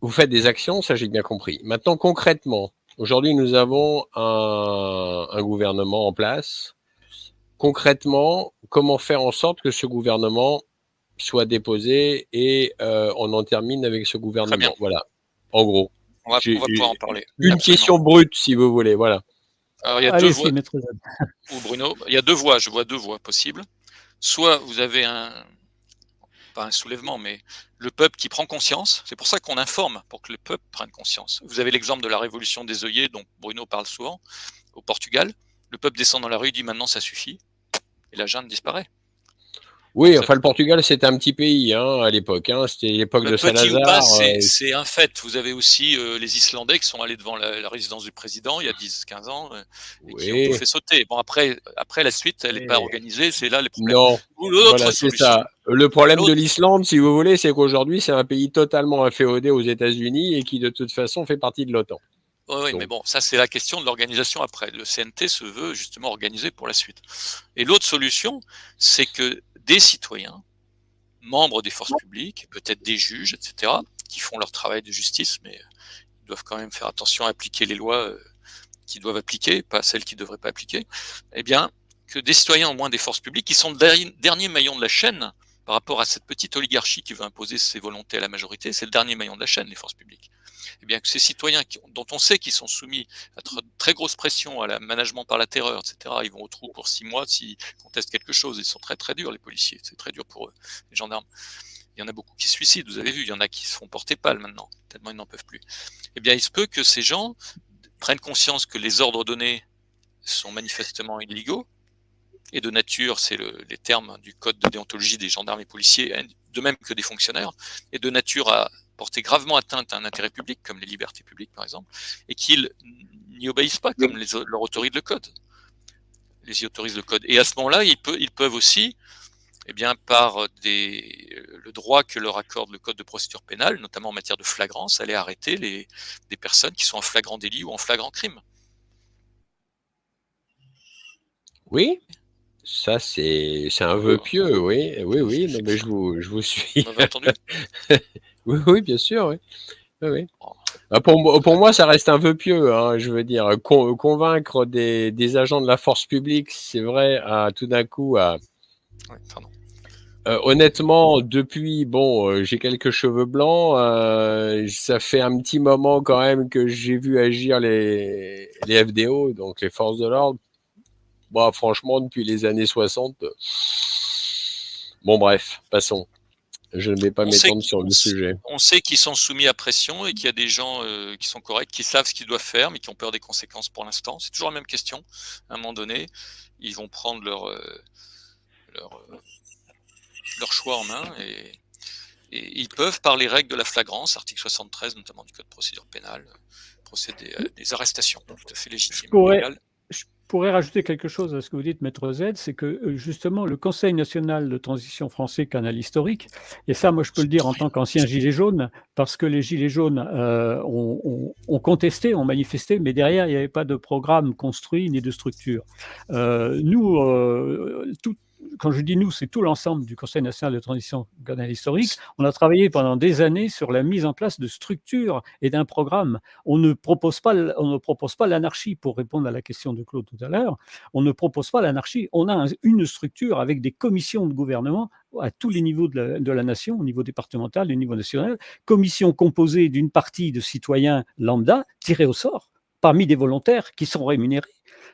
Vous faites des actions, ça j'ai bien compris. Maintenant, concrètement, aujourd'hui, nous avons un gouvernement en place. Concrètement, comment faire en sorte que ce gouvernement soit déposé et on en termine avec ce gouvernement? Voilà, en gros. On va pouvoir en parler. Une question brute, si vous voulez, voilà. Alors, il y a deux voies. Ou Bruno, il y a deux voies, je vois deux voies possibles. Soit vous avez pas un soulèvement, mais le peuple qui prend conscience. C'est pour ça qu'on informe, pour que le peuple prenne conscience. Vous avez l'exemple de la révolution des œillets, dont Bruno parle souvent, au Portugal. Le peuple descend dans la rue, dit maintenant ça suffit, et la junte disparaît. Oui, enfin, le Portugal, c'était un petit pays à l'époque. C'était l'époque de Salazar. C'est un fait. Vous avez aussi les Islandais qui sont allés devant la résidence du président il y a 10-15 ans et qui ont tout fait sauter. Bon, après la suite, elle n'est pas organisée. C'est là les problèmes. Non, voilà, c'est ça. Le problème de l'Islande, si vous voulez, c'est qu'aujourd'hui, c'est un pays totalement inféodé aux États-Unis et qui, de toute façon, fait partie de l'OTAN. Oui, mais bon, ça c'est la question de l'organisation après. Le CNT se veut justement organisé pour la suite. Et l'autre solution, c'est que des citoyens, membres des forces publiques, peut-être des juges, etc., qui font leur travail de justice, mais ils doivent quand même faire attention à appliquer les lois qu'ils doivent appliquer, pas celles qu'ils ne devraient pas appliquer, eh bien, que des citoyens, au moins des forces publiques, qui sont le dernier maillon de la chaîne par rapport à cette petite oligarchie qui veut imposer ses volontés à la majorité, c'est le dernier maillon de la chaîne, les forces publiques. Eh bien, que ces citoyens dont on sait qu'ils sont soumis à très grosse pression, à la management par la terreur, etc., ils vont au trou pour 6 mois s'ils contestent quelque chose. Ils sont très très durs, les policiers. C'est très dur pour eux, les gendarmes. Il y en a beaucoup qui se suicident, vous avez vu. Il y en a qui se font porter pâle maintenant, tellement ils n'en peuvent plus. Eh bien, il se peut que ces gens prennent conscience que les ordres donnés sont manifestement illégaux, et de nature, c'est les termes du code de déontologie des gendarmes et policiers, de même que des fonctionnaires, et de nature à porter gravement atteinte à un intérêt public, comme les libertés publiques par exemple, et qu'ils n'y obéissent pas, comme leur autorise le code. Les autorisent le code. Et à ce moment-là, ils peuvent aussi, eh bien, par le droit que leur accorde le code de procédure pénale, notamment en matière de flagrance, aller arrêter des personnes qui sont en flagrant délit ou en flagrant crime. Oui, ça c'est un vœu pieux, oui, non, mais je vous suis. Vous m'avez entendu? Oui, bien sûr, oui. Oui. Pour moi, ça reste un vœu pieux, je veux dire, convaincre des agents de la force publique, c'est vrai, tout d'un coup, Oui, pardon. honnêtement, depuis, j'ai quelques cheveux blancs, ça fait un petit moment quand même que j'ai vu agir les FDO, donc les forces de l'ordre. Bon, franchement, depuis les années 60, bon bref, passons. Je ne vais pas m'étendre sur le sujet. On sait qu'ils sont soumis à pression et qu'il y a des gens qui sont corrects, qui savent ce qu'ils doivent faire, mais qui ont peur des conséquences pour l'instant. C'est toujours la même question. À un moment donné, ils vont prendre leur choix en main et ils peuvent, par les règles de la flagrance, article 73 notamment du Code de procédure pénale, procéder à des arrestations tout à fait légitimes. Je pourrais rajouter quelque chose à ce que vous dites, Maître Z, c'est que justement le Conseil national de transition français canal historique, et ça moi je peux le dire en tant qu'ancien gilet jaune, parce que les gilets jaunes ont contesté, ont manifesté, mais derrière il n'y avait pas de programme construit ni de structure. Quand je dis nous, c'est tout l'ensemble du Conseil national de transition canal historique. On a travaillé pendant des années sur la mise en place de structures et d'un programme. On ne propose pas l'anarchie, pour répondre à la question de Claude tout à l'heure. On ne propose pas l'anarchie. On a une structure avec des commissions de gouvernement à tous les niveaux de la nation, au niveau départemental, au niveau national, commissions composées d'une partie de citoyens lambda tirés au sort, parmi des volontaires qui sont rémunérés,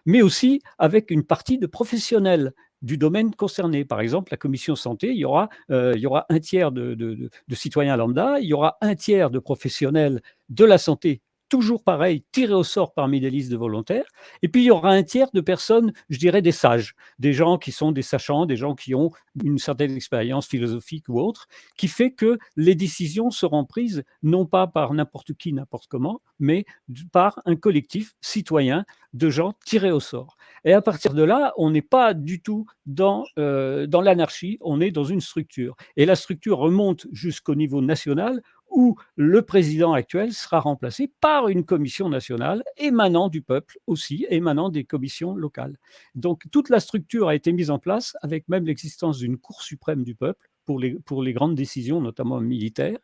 mais aussi avec une partie de professionnels du domaine concerné. Par exemple, la commission santé, il y aura un tiers de citoyens lambda, il y aura un tiers de professionnels de la santé toujours pareil, tirés au sort parmi les listes de volontaires. Et puis, il y aura un tiers de personnes, je dirais des sages, des gens qui sont des sachants, des gens qui ont une certaine expérience philosophique ou autre, qui fait que les décisions seront prises non pas par n'importe qui, n'importe comment, mais par un collectif citoyen de gens tirés au sort. Et à partir de là, on n'est pas du tout dans l'anarchie, on est dans une structure. Et la structure remonte jusqu'au niveau national, où le président actuel sera remplacé par une commission nationale émanant du peuple aussi, émanant des commissions locales. Donc toute la structure a été mise en place avec même l'existence d'une Cour suprême du peuple pour les grandes décisions, notamment militaires.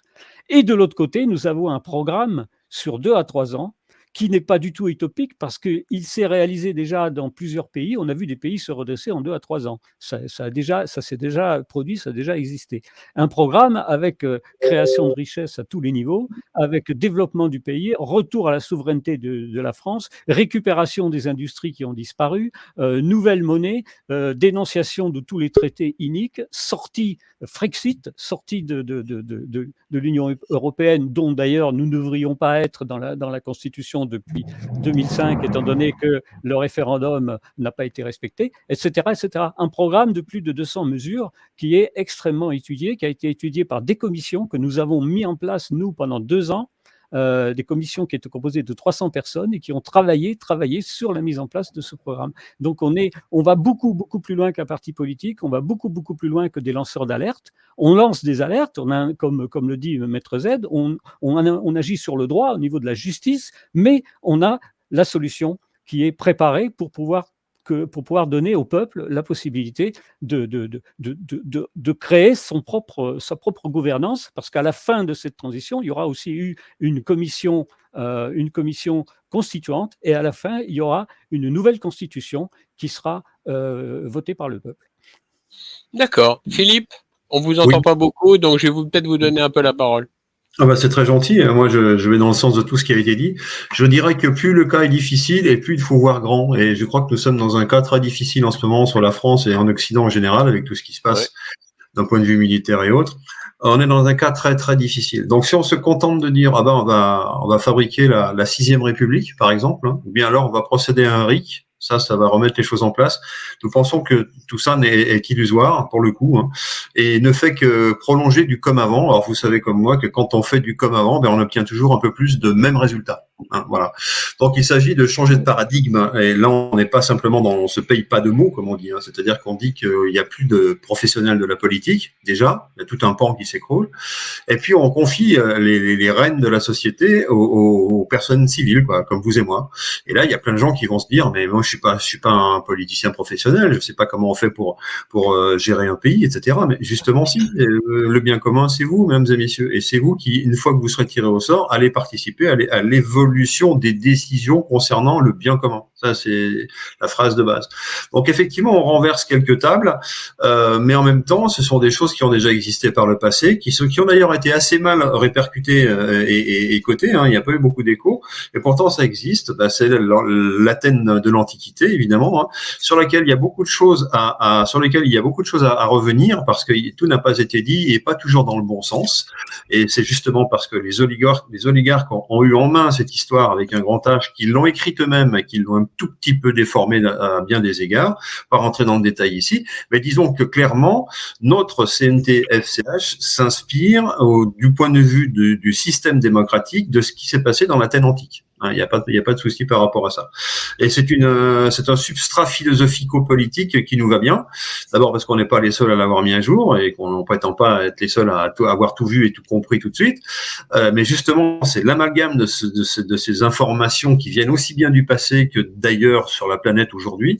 Et de l'autre côté, nous avons un programme sur 2 à 3 ans qui n'est pas du tout utopique parce qu'il s'est réalisé déjà dans plusieurs pays. On a vu des pays se redresser en 2 à 3 ans. Ça s'est déjà produit, ça a déjà existé. Un programme avec création de richesses à tous les niveaux, avec développement du pays, retour à la souveraineté de la France, récupération des industries qui ont disparu, nouvelle monnaie, dénonciation de tous les traités iniques, sortie Frexit, sortie de l'Union européenne, dont d'ailleurs nous ne devrions pas être dans la Constitution depuis 2005, étant donné que le référendum n'a pas été respecté, etc., etc. Un programme de plus de 200 mesures qui est extrêmement étudié, qui a été étudié par des commissions que nous avons mis en place, nous, pendant 2 ans, des commissions qui étaient composées de 300 personnes et qui ont travaillé sur la mise en place de ce programme. Donc on va beaucoup, beaucoup plus loin qu'un parti politique, on va beaucoup, beaucoup plus loin que des lanceurs d'alerte. On lance des alertes, comme le dit Maître Z, on agit sur le droit au niveau de la justice, mais on a la solution qui est préparée pour pouvoir donner au peuple la possibilité de créer sa propre gouvernance, parce qu'à la fin de cette transition, il y aura aussi eu une commission constituante, et à la fin, il y aura une nouvelle constitution qui sera votée par le peuple. D'accord. Philippe, on ne vous entend pas beaucoup, donc je vais peut-être vous donner un peu la parole. Ah bah c'est très gentil. Moi, je vais dans le sens de tout ce qui a été dit. Je dirais que plus le cas est difficile et plus il faut voir grand. Et je crois que nous sommes dans un cas très difficile en ce moment sur la France et en Occident en général, avec tout ce qui se passe d'un point de vue militaire et autres. On est dans un cas très très difficile. Donc si on se contente de dire on va fabriquer la 6e République par exemple, ou bien alors on va procéder à un RIC. Ça va remettre les choses en place. Nous pensons que tout ça est illusoire, pour le coup, et ne fait que prolonger du comme avant. Alors, vous savez comme moi que quand on fait du comme avant, on obtient toujours un peu plus de mêmes résultats. Voilà. Donc, il s'agit de changer de paradigme. Et là, on n'est pas simplement on se paye pas de mots, comme on dit. C'est-à-dire qu'on dit qu'il n'y a plus de professionnels de la politique, déjà. Il y a tout un pan qui s'écroule. Et puis, on confie les rênes de la société aux personnes civiles, comme vous et moi. Et là, il y a plein de gens qui vont se dire, mais moi, je suis pas un politicien professionnel, je sais pas comment on fait pour gérer un pays, etc. Mais justement, si, le bien commun, c'est vous, mesdames et messieurs, et c'est vous qui, une fois que vous serez tirés au sort, allez participer à l'évolution des décisions concernant le bien commun. Ça, c'est la phrase de base. Donc, effectivement, on renverse quelques tables, mais en même temps, ce sont des choses qui ont déjà existé par le passé, qui ont d'ailleurs été assez mal répercutées et cotées. Il n'y a pas eu beaucoup d'écho, et pourtant, ça existe. C'est l'Athènes de l'Antiquité, évidemment, sur laquelle il y a beaucoup de choses à revenir, parce que tout n'a pas été dit et pas toujours dans le bon sens. Et c'est justement parce que les oligarques ont eu en main cette histoire avec un grand H, qu'ils l'ont écrite eux-mêmes et qu'ils l'ont un tout petit peu déformée à bien des égards, pas rentrer dans le détail ici, mais disons que clairement, notre CNT-FCH s'inspire du point de vue du système démocratique de ce qui s'est passé dans l'Athènes antique. Il n'y a pas de souci par rapport à ça. Et c'est un substrat philosophico-politique qui nous va bien. D'abord parce qu'on n'est pas les seuls à l'avoir mis à jour et qu'on ne prétend pas être les seuls à avoir tout vu et tout compris tout de suite. Mais justement, c'est l'amalgame de ces informations qui viennent aussi bien du passé que d'ailleurs sur la planète aujourd'hui.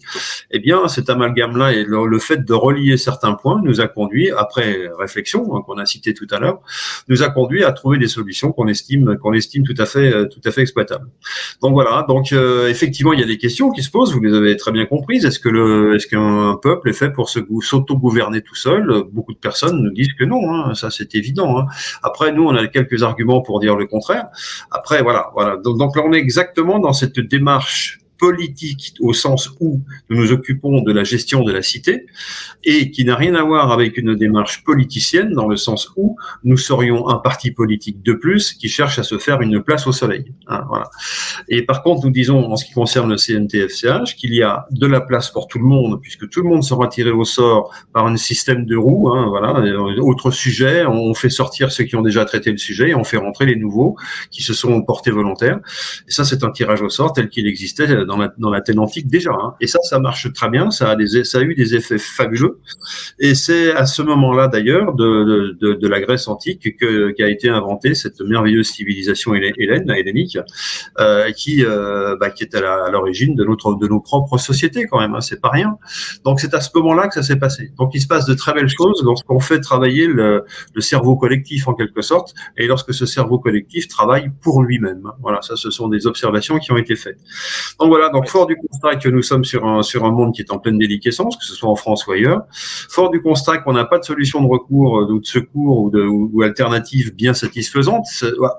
Eh bien, cet amalgame-là et le fait de relier certains points nous a conduit, après réflexion qu'on a cité tout à l'heure, nous a conduit à trouver des solutions qu'on estime tout à fait exploitables. Donc voilà, effectivement, il y a des questions qui se posent, vous les avez très bien comprises. Est-ce qu'un peuple est fait pour s'auto-gouverner tout seul? Beaucoup de personnes nous disent que non, ça c'est évident. Après, nous, on a quelques arguments pour dire le contraire. Après, voilà. Donc là, on est exactement dans cette démarche politique au sens où nous nous occupons de la gestion de la cité et qui n'a rien à voir avec une démarche politicienne dans le sens où nous serions un parti politique de plus qui cherche à se faire une place au soleil. Hein, voilà. Et par contre, nous disons, en ce qui concerne le CNT-FCH, qu'il y a de la place pour tout le monde, puisque tout le monde sera tiré au sort par un système de roues. Hein, voilà. Autre sujet, on fait sortir ceux qui ont déjà traité le sujet et on fait rentrer les nouveaux qui se sont portés volontaires. Et ça, c'est un tirage au sort tel qu'il existait dans l'Athènes antique déjà. Hein. Et ça marche très bien. Ça a eu des effets fabuleux. Et c'est à ce moment-là, d'ailleurs, de la Grèce antique qu'a été inventée cette merveilleuse civilisation hellénique, qui est à l'origine de nos propres sociétés quand même. Hein, c'est pas rien. Donc c'est à ce moment-là que ça s'est passé. Donc il se passe de très belles choses lorsqu'on fait travailler le cerveau collectif en quelque sorte, et lorsque ce cerveau collectif travaille pour lui-même. Voilà, ça, ce sont des observations qui ont été faites. Donc voilà, donc fort du constat que nous sommes sur un monde qui est en pleine déliquescence, que ce soit en France ou ailleurs, fort du constat qu'on n'a pas de solution de recours ou de secours ou alternative bien satisfaisante,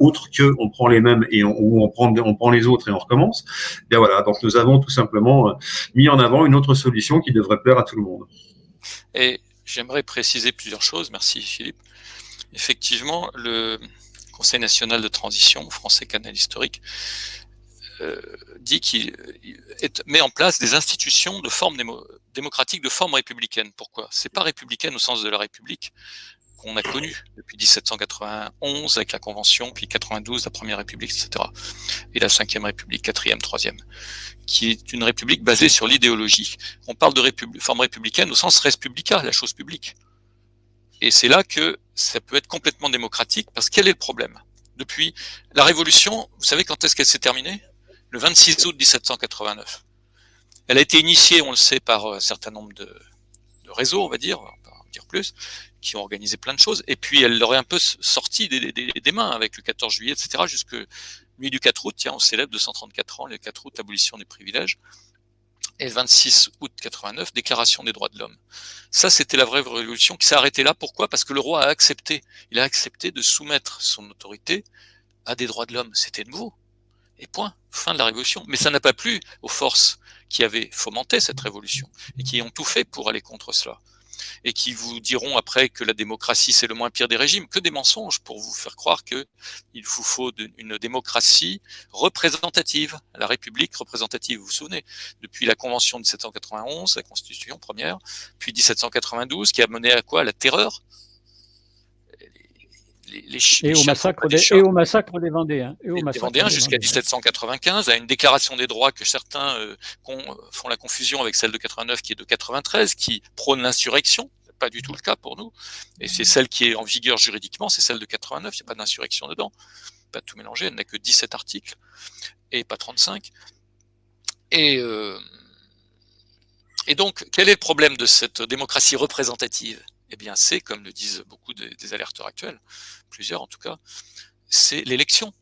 autre que on prend les mêmes et on prend les autres et on recommence. Bien voilà, donc nous avons tout simplement mis en avant une autre solution qui devrait plaire à tout le monde. Et j'aimerais préciser plusieurs choses. Merci Philippe. Effectivement, le Conseil national de transition français canal historique dit qu'il met en place des institutions de forme démocratique, de forme républicaine. Pourquoi ? C'est pas républicaine au sens de la République qu'on a connue depuis 1791 avec la Convention, puis 92 la Première République, etc. Et la Cinquième République, quatrième, troisième, qui est une république basée sur l'idéologie. On parle de forme républicaine au sens res publica, la chose publique. Et c'est là que ça peut être complètement démocratique, parce quel est le problème ? Depuis la Révolution, vous savez quand est-ce qu'elle s'est terminée ? Le 26 août 1789. Elle a été initiée, on le sait, par un certain nombre de réseaux, on va pas en dire plus, qui ont organisé plein de choses, et puis elle leur est un peu sortie des mains avec le 14 juillet, etc., jusque nuit du 4 août, tiens, on célèbre 234 ans, le 4 août, abolition des privilèges, et 26 août 89, déclaration des droits de l'homme. Ça, c'était la vraie révolution qui s'est arrêtée là. Pourquoi ? Parce que le roi a accepté. Il a accepté de soumettre son autorité à des droits de l'homme. C'était nouveau. Et point. Fin de la révolution. Mais ça n'a pas plu aux forces qui avaient fomenté cette révolution et qui ont tout fait pour aller contre cela. Et qui vous diront après que la démocratie c'est le moins pire des régimes, que des mensonges pour vous faire croire que il vous faut une démocratie représentative, la République représentative, vous vous souvenez, depuis la Convention de 1791, la Constitution première, puis 1792, qui a mené à quoi ? La terreur. Et au massacre des Vendéens. Et des Vendéens jusqu'à 1795, à une déclaration des droits que certains font la confusion avec celle de 89 qui est de 93, qui prône l'insurrection. C'est pas du tout le cas pour nous. Et c'est celle qui est en vigueur juridiquement, c'est celle de 89, il n'y a pas d'insurrection dedans. Pas tout mélanger, elle n'a que 17 articles et pas 35. Et donc, quel est le problème de cette démocratie représentative ? Eh bien, c'est, comme le disent beaucoup des alerteurs actuels, plusieurs en tout cas, c'est l'élection.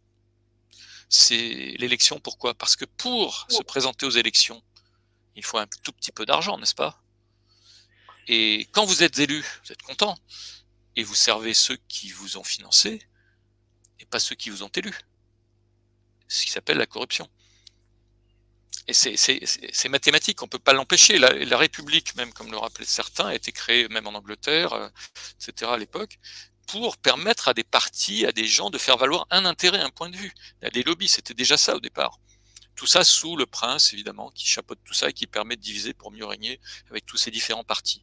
C'est l'élection, pourquoi ? Parce que pour se présenter aux élections, il faut un tout petit peu d'argent, n'est-ce pas ? Et quand vous êtes élu, vous êtes content, et vous servez ceux qui vous ont financé, et pas ceux qui vous ont élu. C'est ce qui s'appelle la corruption. Et c'est mathématique, on ne peut pas l'empêcher. La République, même comme le rappelaient certains, a été créée même en Angleterre, etc. à l'époque, pour permettre à des partis, à des gens de faire valoir un intérêt, un point de vue. Il y a des lobbies, c'était déjà ça au départ. Tout ça sous le prince, évidemment, qui chapeaute tout ça et qui permet de diviser pour mieux régner avec tous ces différents partis.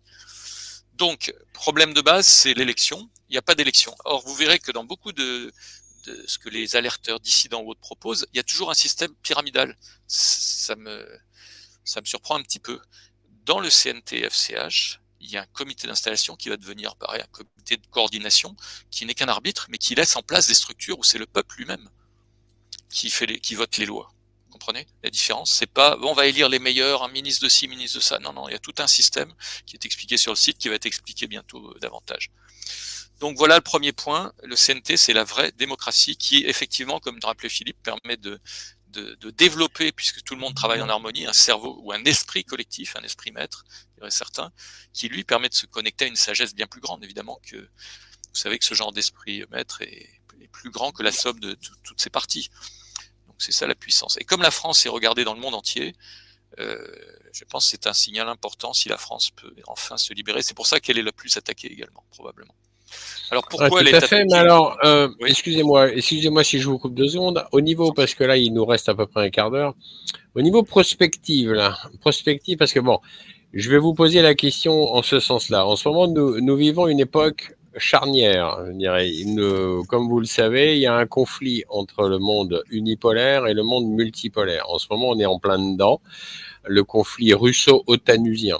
Donc, problème de base, c'est l'élection. Il n'y a pas d'élection. Or, vous verrez que dans beaucoup de ce que les alerteurs dissidents ou autres proposent, il y a toujours un système pyramidal. Ça me surprend un petit peu. Dans le CNT-FCH, il y a un comité d'installation qui va devenir pareil, un comité de coordination qui n'est qu'un arbitre, mais qui laisse en place des structures où c'est le peuple lui-même qui vote les lois. Vous comprenez la différence ? C'est pas on va élire les meilleurs, un ministre de ci, ministre de ça. Non, il y a tout un système qui est expliqué sur le site, qui va être expliqué bientôt davantage. Donc voilà le premier point, le CNT c'est la vraie démocratie qui effectivement, comme rappelait Philippe, permet de développer, puisque tout le monde travaille en harmonie, un cerveau ou un esprit collectif, un esprit maître, dirait certains, qui lui permet de se connecter à une sagesse bien plus grande, évidemment que vous savez que ce genre d'esprit maître est plus grand que la somme de toutes ces parties. Donc c'est ça la puissance. Et comme la France est regardée dans le monde entier, je pense que c'est un signal important si la France peut enfin se libérer. C'est pour ça qu'elle est la plus attaquée également, probablement. Alors pourquoi tout elle est à fait, mais attaquée? alors, Oui. excusez-moi si je vous coupe 2 secondes. Au niveau, parce que là, il nous reste à peu près un quart d'heure. Au niveau prospective, parce que bon, je vais vous poser la question en ce sens-là. En ce moment, nous vivons une époque charnière, je dirais. Comme vous le savez, il y a un conflit entre le monde unipolaire et le monde multipolaire. En ce moment, on est en plein dedans. Le conflit russo-otanusien.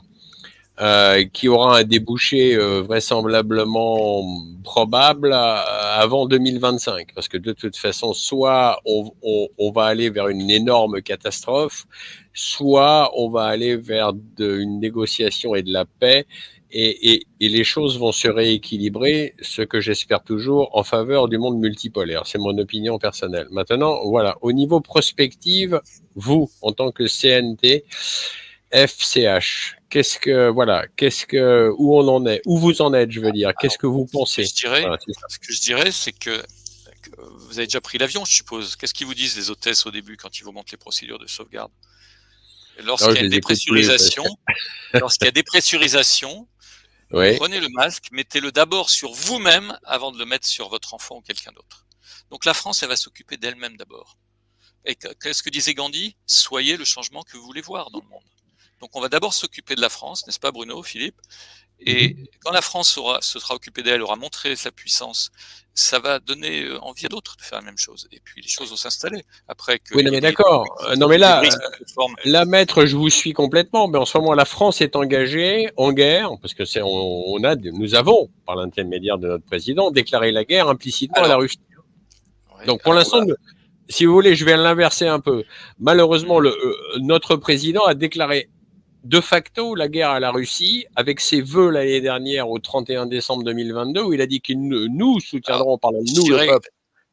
Qui aura un débouché vraisemblablement probable avant 2025. Parce que de toute façon, soit on va aller vers une énorme catastrophe, soit on va aller vers une négociation et de la paix, et les choses vont se rééquilibrer, ce que j'espère toujours, en faveur du monde multipolaire. C'est mon opinion personnelle. Maintenant, voilà, au niveau prospective, vous, en tant que CNT, FCH, où on en est, où vous en êtes, je veux dire, qu'est-ce que vous pensez? Voilà, c'est ça. Ce que je dirais, c'est que vous avez déjà pris l'avion, je suppose. Qu'est-ce qu'ils vous disent les hôtesses au début quand ils vous montrent les procédures de sauvegarde? Lorsqu'il y a dépressurisation, Oui. prenez le masque, mettez-le d'abord sur vous-même avant de le mettre sur votre enfant ou quelqu'un d'autre. Donc la France, elle va s'occuper d'elle-même d'abord. Et qu'est-ce que disait Gandhi? Soyez le changement que vous voulez voir dans le monde. Donc on va d'abord s'occuper de la France, n'est-ce pas Bruno, Philippe? Et quand la France se sera occupée d'elle, aura montré sa puissance, ça va donner envie à d'autres de faire la même chose. Et puis les choses vont s'installer. Après que Oui, non, mais d'accord. Non, mais là, maître, je vous suis complètement. Mais en ce moment, la France est engagée en guerre, parce que nous avons, par l'intermédiaire de notre président, déclaré la guerre implicitement à la Russie. Oui, donc pour l'instant, si vous voulez, je vais l'inverser un peu. Malheureusement, notre président a déclaré de facto la guerre à la Russie avec ses vœux l'année dernière au 31 décembre 2022 où il a dit que nous soutiendrons, par nous le peuple,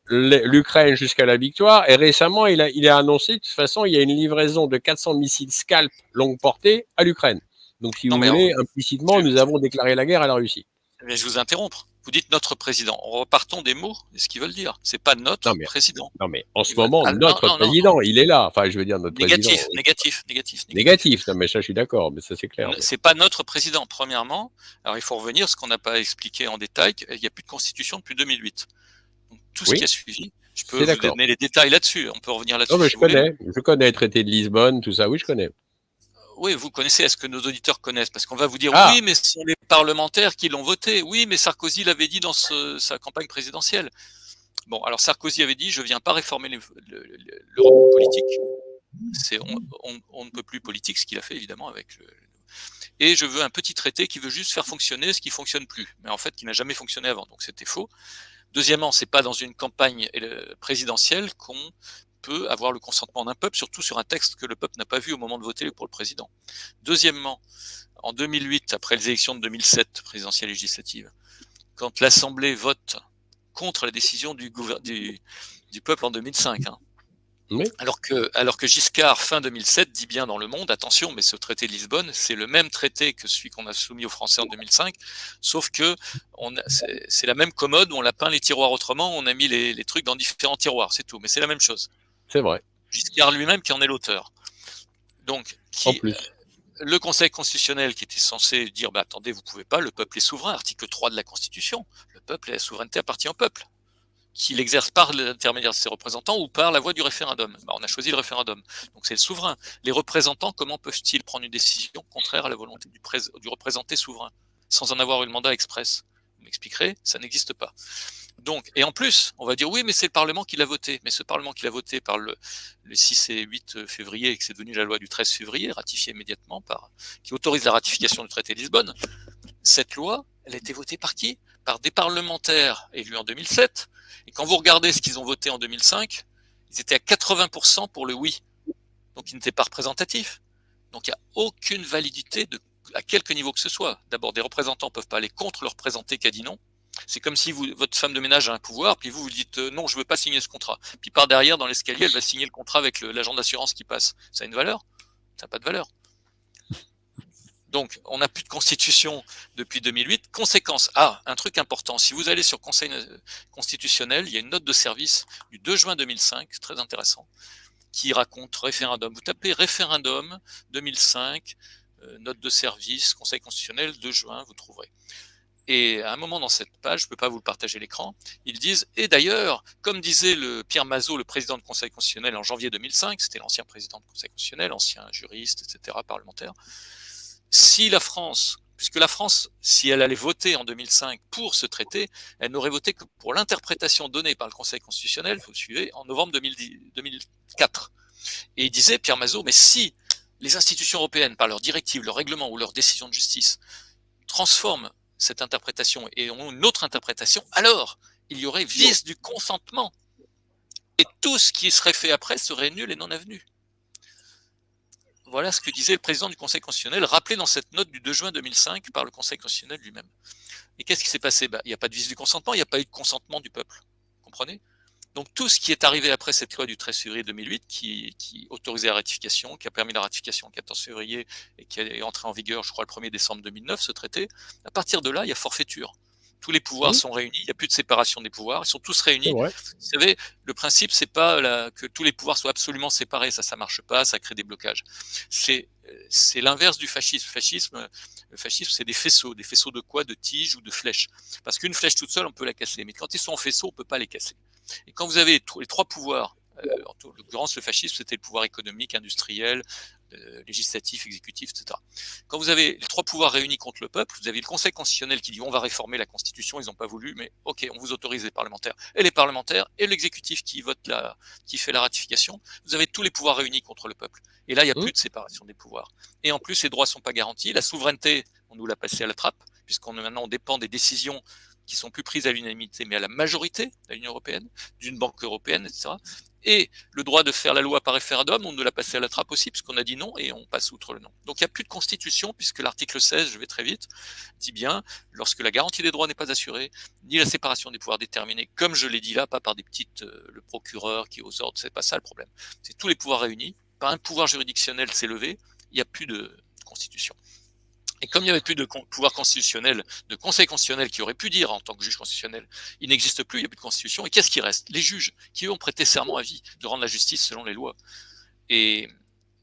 l'Ukraine jusqu'à la victoire. Et récemment, il a annoncé de toute façon, il y a une livraison de 400 missiles Scalp longue portée à l'Ukraine. Donc si vous voulez, implicitement, nous avons déclaré la guerre à la Russie. Mais je vous interromps. Vous dites notre président. Repartons des mots et ce qu'ils veulent dire. C'est pas notre président. Non, mais en ce moment, notre président, il est là. Enfin, je veux dire, notre président. Négatif. Non, mais ça, je suis d'accord. Mais ça, c'est clair. C'est pas notre président, premièrement. Alors, il faut revenir, ce qu'on n'a pas expliqué en détail, il n'y a plus de constitution depuis 2008. Donc, tout ce qui a suivi, je peux vous donner les détails là-dessus. On peut revenir là-dessus. Non, mais je connais le traité de Lisbonne, tout ça. Oui, je connais. Oui, vous connaissez, est-ce que nos auditeurs connaissent? Parce qu'on va vous dire, oui, mais ce sont les parlementaires qui l'ont voté. Oui, mais Sarkozy l'avait dit dans sa campagne présidentielle. Bon, alors Sarkozy avait dit, je viens pas réformer l'Europe politique. On ne peut plus politique, ce qu'il a fait évidemment avec et je veux un petit traité qui veut juste faire fonctionner ce qui fonctionne plus, mais en fait qui n'a jamais fonctionné avant, donc c'était faux. Deuxièmement, c'est pas dans une campagne présidentielle qu'on peut avoir le consentement d'un peuple, surtout sur un texte que le peuple n'a pas vu au moment de voter pour le président. Deuxièmement, en 2008, après les élections de 2007, présidentielles et législatives, quand l'Assemblée vote contre la décision du peuple en 2005, oui. Alors que Giscard, fin 2007, dit bien dans Le Monde, attention, mais ce traité de Lisbonne, c'est le même traité que celui qu'on a soumis aux Français en 2005, sauf que c'est la même commode où on a peint les tiroirs autrement, on a mis les trucs dans différents tiroirs, c'est tout, mais c'est la même chose. C'est vrai. Giscard lui-même qui en est l'auteur. Donc, en plus. Le Conseil constitutionnel qui était censé dire, attendez, vous pouvez pas, le peuple est souverain, article 3 de la Constitution, le peuple et la souveraineté appartient au peuple, qu'il exerce par l'intermédiaire de ses représentants ou par la voie du référendum. On a choisi le référendum, donc c'est le souverain. Les représentants, comment peuvent-ils prendre une décision contraire à la volonté du représenté souverain, sans en avoir eu le mandat express? Vous m'expliquerez, ça n'existe pas. Donc, et en plus, on va dire oui, mais c'est le Parlement qui l'a voté. Mais ce Parlement qui l'a voté par le 6 et 8 février, et que c'est devenu la loi du 13 février, ratifiée immédiatement qui autorise la ratification du traité de Lisbonne, cette loi, elle a été votée par qui? Par des parlementaires élus en 2007. Et quand vous regardez ce qu'ils ont voté en 2005, ils étaient à 80% pour le oui. Donc ils n'étaient pas représentatifs. Donc il n'y a aucune validité à quelque niveau que ce soit. D'abord, des représentants ne peuvent pas aller contre le représenté qui a dit non. C'est comme si votre femme de ménage a un pouvoir, puis vous dites non, je ne veux pas signer ce contrat. Puis par derrière, dans l'escalier, elle va signer le contrat avec l'agent d'assurance qui passe. Ça a une valeur? Ça n'a pas de valeur. Donc, on n'a plus de constitution depuis 2008. Conséquence, un truc important, si vous allez sur Conseil constitutionnel, il y a une note de service du 2 juin 2005, très intéressant, qui raconte référendum. Vous tapez référendum 2005, note de service, Conseil constitutionnel, 2 juin, vous trouverez. Et à un moment dans cette page, je ne peux pas vous le partager l'écran, ils disent, et d'ailleurs, comme disait Pierre Mazeaud, le président du Conseil constitutionnel en janvier 2005, c'était l'ancien président du Conseil constitutionnel, ancien juriste, etc., parlementaire, si la France, puisque la France, si elle allait voter en 2005 pour ce traité, elle n'aurait voté que pour l'interprétation donnée par le Conseil constitutionnel, vous suivez, en novembre 2004. Et il disait, Pierre Mazeaud, mais si les institutions européennes, par leurs directives, leurs règlements ou leurs décisions de justice, transforment cette interprétation et ont une autre interprétation, alors il y aurait vice du consentement. Et tout ce qui serait fait après serait nul et non avenu. Voilà ce que disait le président du Conseil constitutionnel, rappelé dans cette note du 2 juin 2005 par le Conseil constitutionnel lui-même. Et qu'est-ce qui s'est passé ? Il n'y a pas de vice du consentement, il n'y a pas eu de consentement du peuple. Vous comprenez ? Donc tout ce qui est arrivé après cette loi du 13 février 2008 qui autorisait la ratification, qui a permis la ratification le 14 février et qui est entré en vigueur, je crois, le 1er décembre 2009, ce traité, à partir de là, il y a forfaiture. Tous les pouvoirs sont réunis, il n'y a plus de séparation des pouvoirs, ils sont tous réunis. Vous savez, le principe, c'est pas que tous les pouvoirs soient absolument séparés, ça marche pas, ça crée des blocages. C'est l'inverse du fascisme. Le fascisme, c'est des faisceaux de quoi ? De tiges ou de flèches. Parce qu'une flèche toute seule, on peut la casser, mais quand ils sont en faisceau, on peut pas les casser. Et quand vous avez les trois pouvoirs, en l'occurrence le fascisme, c'était le pouvoir économique, industriel, législatif, exécutif, etc. Quand vous avez les trois pouvoirs réunis contre le peuple, vous avez le Conseil constitutionnel qui dit on va réformer la Constitution, ils n'ont pas voulu, mais ok, on vous autorise les parlementaires et l'exécutif qui fait la ratification. Vous avez tous les pouvoirs réunis contre le peuple. Et là, il n'y a plus de séparation des pouvoirs. Et en plus, les droits ne sont pas garantis. La souveraineté, on nous l'a passé à la trappe, maintenant on dépend des décisions qui sont plus prises à l'unanimité, mais à la majorité de l'Union européenne, d'une banque européenne, etc. Et le droit de faire la loi par référendum, on nous l'a passé à la trappe aussi, puisqu'on a dit non et on passe outre le non. Donc il n'y a plus de constitution, puisque l'article 16, je vais très vite, dit bien, lorsque la garantie des droits n'est pas assurée, ni la séparation des pouvoirs déterminée, comme je l'ai dit là, pas par des petites, le procureur qui est aux ordres, c'est pas ça le problème. C'est tous les pouvoirs réunis, par un pouvoir juridictionnel s'est levé, il n'y a plus de constitution. Et comme il n'y avait plus de pouvoir constitutionnel, de conseil constitutionnel qui aurait pu dire en tant que juge constitutionnel, il n'existe plus, il n'y a plus de constitution. Et qu'est-ce qui reste ? Les juges, qui eux ont prêté serment à vie de rendre la justice selon les lois. Et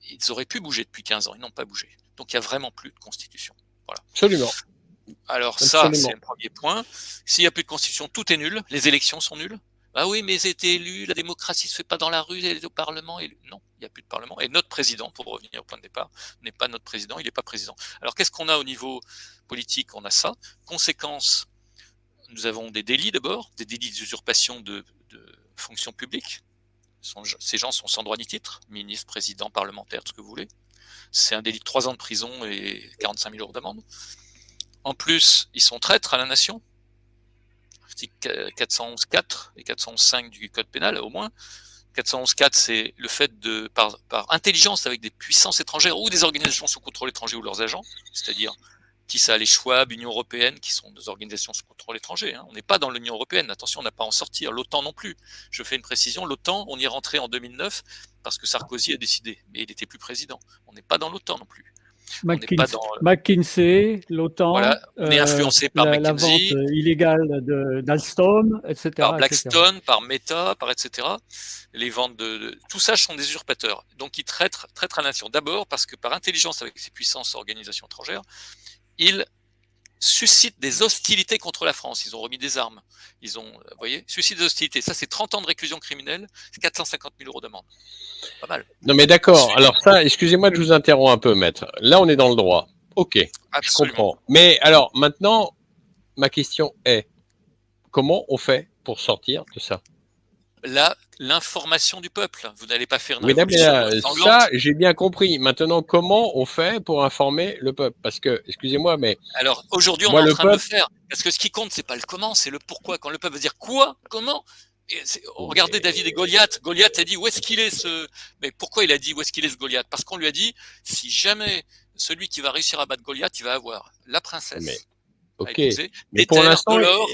ils auraient pu bouger depuis 15 ans, ils n'ont pas bougé. Donc il n'y a vraiment plus de constitution. Voilà. Absolument. Alors ça, c'est le premier point. S'il n'y a plus de constitution, tout est nul. Les élections sont nulles. Ah oui, mais ils étaient élus, la démocratie se fait pas dans la rue, elle est au Parlement. Non, il n'y a plus de Parlement. Et notre président, pour revenir au point de départ, n'est pas notre président, il n'est pas président. Alors qu'est-ce qu'on a au niveau politique ? On a ça. Conséquence, nous avons des délits d'abord, des délits d'usurpation de fonctions publiques. Ces gens sont sans droit ni titre, ministre, président, parlementaire, tout ce que vous voulez. C'est un délit de 3 ans de prison et 45 000 euros d'amende. En plus, ils sont traîtres à la nation. Article 411.4 et 411.5 du Code pénal, au moins. 411.4, c'est le fait de, par intelligence avec des puissances étrangères ou des organisations sous contrôle étranger ou leurs agents, c'est-à-dire qui ça, les Schwab, Union européenne, qui sont des organisations sous contrôle étranger. On n'est pas dans l'Union européenne, attention, on n'a pas à en sortir. L'OTAN non plus. Je fais une précision, l'OTAN, on y est rentré en 2009 parce que Sarkozy a décidé, mais il n'était plus président. On n'est pas dans l'OTAN non plus. McKinsey, l'OTAN, voilà, on est influencé par McKinsey, la vente illégale d'Alstom, etc. Par Blackstone, par Meta, par etc. Les ventes tout ça sont des usurpateurs. Donc ils traitent la nation. D'abord parce que par intelligence avec ces puissances organisations étrangères, ils suscitent des hostilités contre la France. Ils ont remis des armes. Ils ont, vous voyez, suscitent des hostilités. Ça, c'est 30 ans de réclusion criminelle, c'est 450 000 euros d'amende. Pas mal. Non, mais d'accord. Alors ça, excusez-moi de vous interrompre un peu, maître. Là, on est dans le droit. Ok, absolument. Je comprends. Mais alors, maintenant, ma question est, comment on fait pour sortir de ça ? Là, l'information du peuple. Vous n'allez pas faire une révolution. Ça, j'ai bien compris. Maintenant, comment on fait pour informer le peuple ? Parce que, excusez-moi, mais... Alors, aujourd'hui, on est en train de le faire. Parce que ce qui compte, c'est pas le comment, c'est le pourquoi. Quand le peuple veut dire quoi, comment ? Regardez David et Goliath. Goliath a dit où est-ce qu'il est ce... Mais pourquoi il a dit où est-ce qu'il est ce Goliath ? Parce qu'on lui a dit, si jamais celui qui va réussir à battre Goliath, il va avoir la princesse à épouser, des terres, de l'or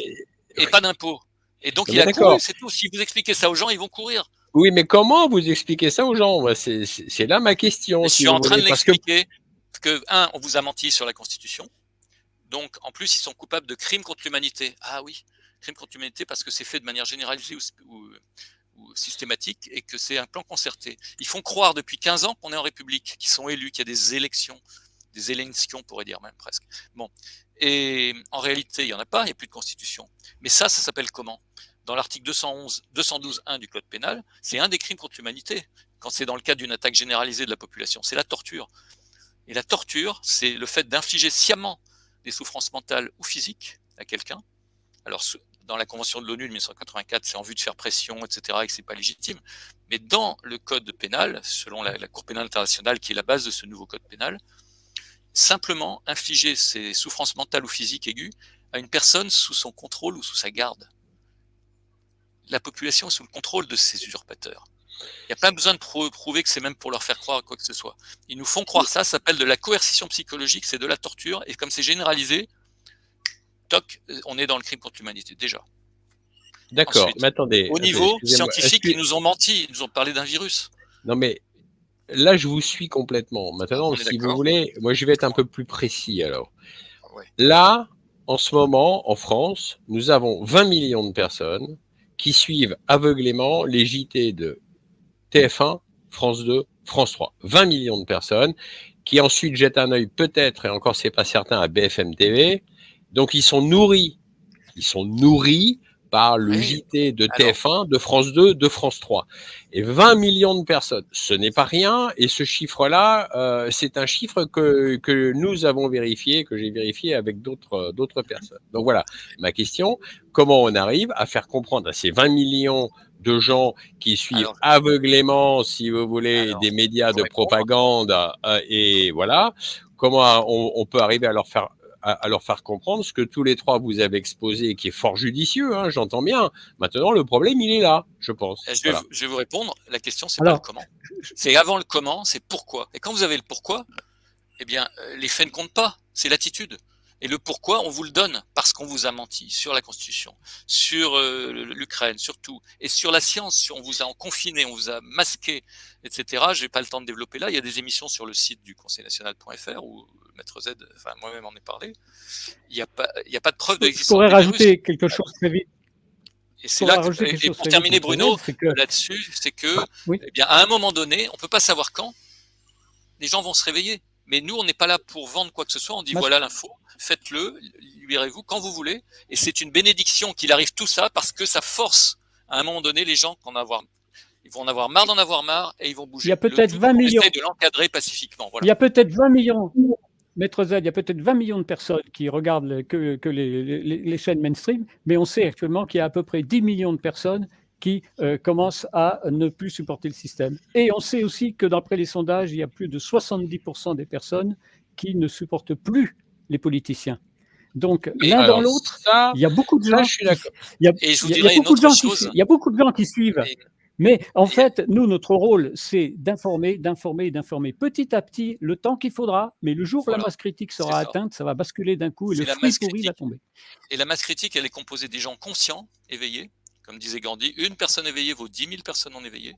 et pas d'impôts. Et donc, il a couru, c'est tout. Si vous expliquez ça aux gens, ils vont courir. Oui, mais comment vous expliquez ça aux gens ? C'est là ma question. Je suis en train de l'expliquer. que, on vous a menti sur la Constitution. Donc, en plus, ils sont coupables de crimes contre l'humanité. Ah oui, crimes contre l'humanité parce que c'est fait de manière généralisée ou systématique et que c'est un plan concerté. Ils font croire depuis 15 ans qu'on est en République, qu'ils sont élus, qu'il y a des élections, on pourrait dire même presque. Bon. Et en réalité, il n'y en a pas, il n'y a plus de Constitution. Mais ça s'appelle comment? Dans l'article 212.1 du Code pénal, c'est un des crimes contre l'humanité, quand c'est dans le cadre d'une attaque généralisée de la population. C'est la torture. Et la torture, c'est le fait d'infliger sciemment des souffrances mentales ou physiques à quelqu'un. Alors, dans la Convention de l'ONU de 1984, c'est en vue de faire pression, etc., et que c'est pas légitime. Mais dans le Code pénal, selon la Cour pénale internationale, qui est la base de ce nouveau Code pénal, simplement infliger ces souffrances mentales ou physiques aiguës à une personne sous son contrôle ou sous sa garde. La population est sous le contrôle de ces usurpateurs. Il n'y a pas besoin de prouver que c'est même pour leur faire croire quoi que ce soit. Ils nous font croire ça s'appelle de la coercition psychologique, c'est de la torture, et comme c'est généralisé, toc, on est dans le crime contre l'humanité, déjà. D'accord, Ensuite, mais attendez. Au niveau Excusez-moi. scientifique, ils nous ont menti, ils nous ont parlé d'un virus. Non, mais là, je vous suis complètement. Maintenant, On est si vous d'accord. voulez, moi, je vais être un peu plus précis alors. Ouais. Là, en ce moment, en France, nous avons 20 millions de personnes qui suivent aveuglément les JT de TF1, France 2, France 3. 20 millions de personnes qui ensuite jettent un œil peut-être, et encore c'est pas certain, à BFM TV. Donc ils sont nourris par le JT de TF1, de France 2, de France 3. Et 20 millions de personnes, ce n'est pas rien. Et ce chiffre-là, c'est un chiffre que nous avons vérifié, que j'ai vérifié avec d'autres personnes. Donc voilà, ma question, comment on arrive à faire comprendre à ces 20 millions de gens qui suivent aveuglément, si vous voulez, des médias de propagande, et voilà, comment on peut arriver à leur faire comprendre ce que tous les trois vous avez exposé et qui est fort judicieux, hein, j'entends bien. Maintenant, le problème, il est là, je pense. Je vais vous répondre. La question, c'est pas le comment. C'est avant le comment, c'est pourquoi. Et quand vous avez le pourquoi, eh bien, les faits ne comptent pas. C'est l'attitude. Et le pourquoi, on vous le donne parce qu'on vous a menti sur la Constitution, sur l'Ukraine, surtout, et sur la science. On vous a confiné, on vous a masqué, etc. Je n'ai pas le temps de développer là. Il y a des émissions sur le site du conseilnational.fr où Maître Z, enfin moi-même en ai parlé. Il n'y a pas de preuve de l'existence. Je pourrais rajouter quelque chose très vite. Et c'est là que, et pour terminer, Bruno, là-dessus, c'est que, eh bien, à un moment donné, on peut pas savoir quand les gens vont se réveiller. Mais nous, on n'est pas là pour vendre quoi que ce soit. On dit voilà l'info, faites-le, libérez-vous quand vous voulez. Et c'est une bénédiction qu'il arrive tout ça parce que ça force à un moment donné les gens ils vont en avoir marre d'en avoir marre et ils vont bouger. Il y a peut-être 20 millions. De l'encadrer pacifiquement. Voilà. Il y a peut-être 20 millions. Maître Z, il y a peut-être 20 millions de personnes qui regardent que les chaînes mainstream, mais on sait actuellement qu'il y a à peu près 10 millions de personnes qui commencent à ne plus supporter le système. Et on sait aussi que d'après les sondages, il y a plus de 70% des personnes qui ne supportent plus les politiciens. Donc, l'un dans l'autre, il y a beaucoup de gens. Il y a beaucoup de gens qui suivent. Mais en fait, nous, notre rôle, c'est d'informer. Petit à petit, le temps qu'il faudra, mais le jour où la masse critique sera atteinte, ça va basculer d'un coup et le fruit pourri va tomber. Et la masse critique, elle est composée des gens conscients, éveillés. Comme disait Gandhi, une personne éveillée vaut 10 000 personnes non éveillées.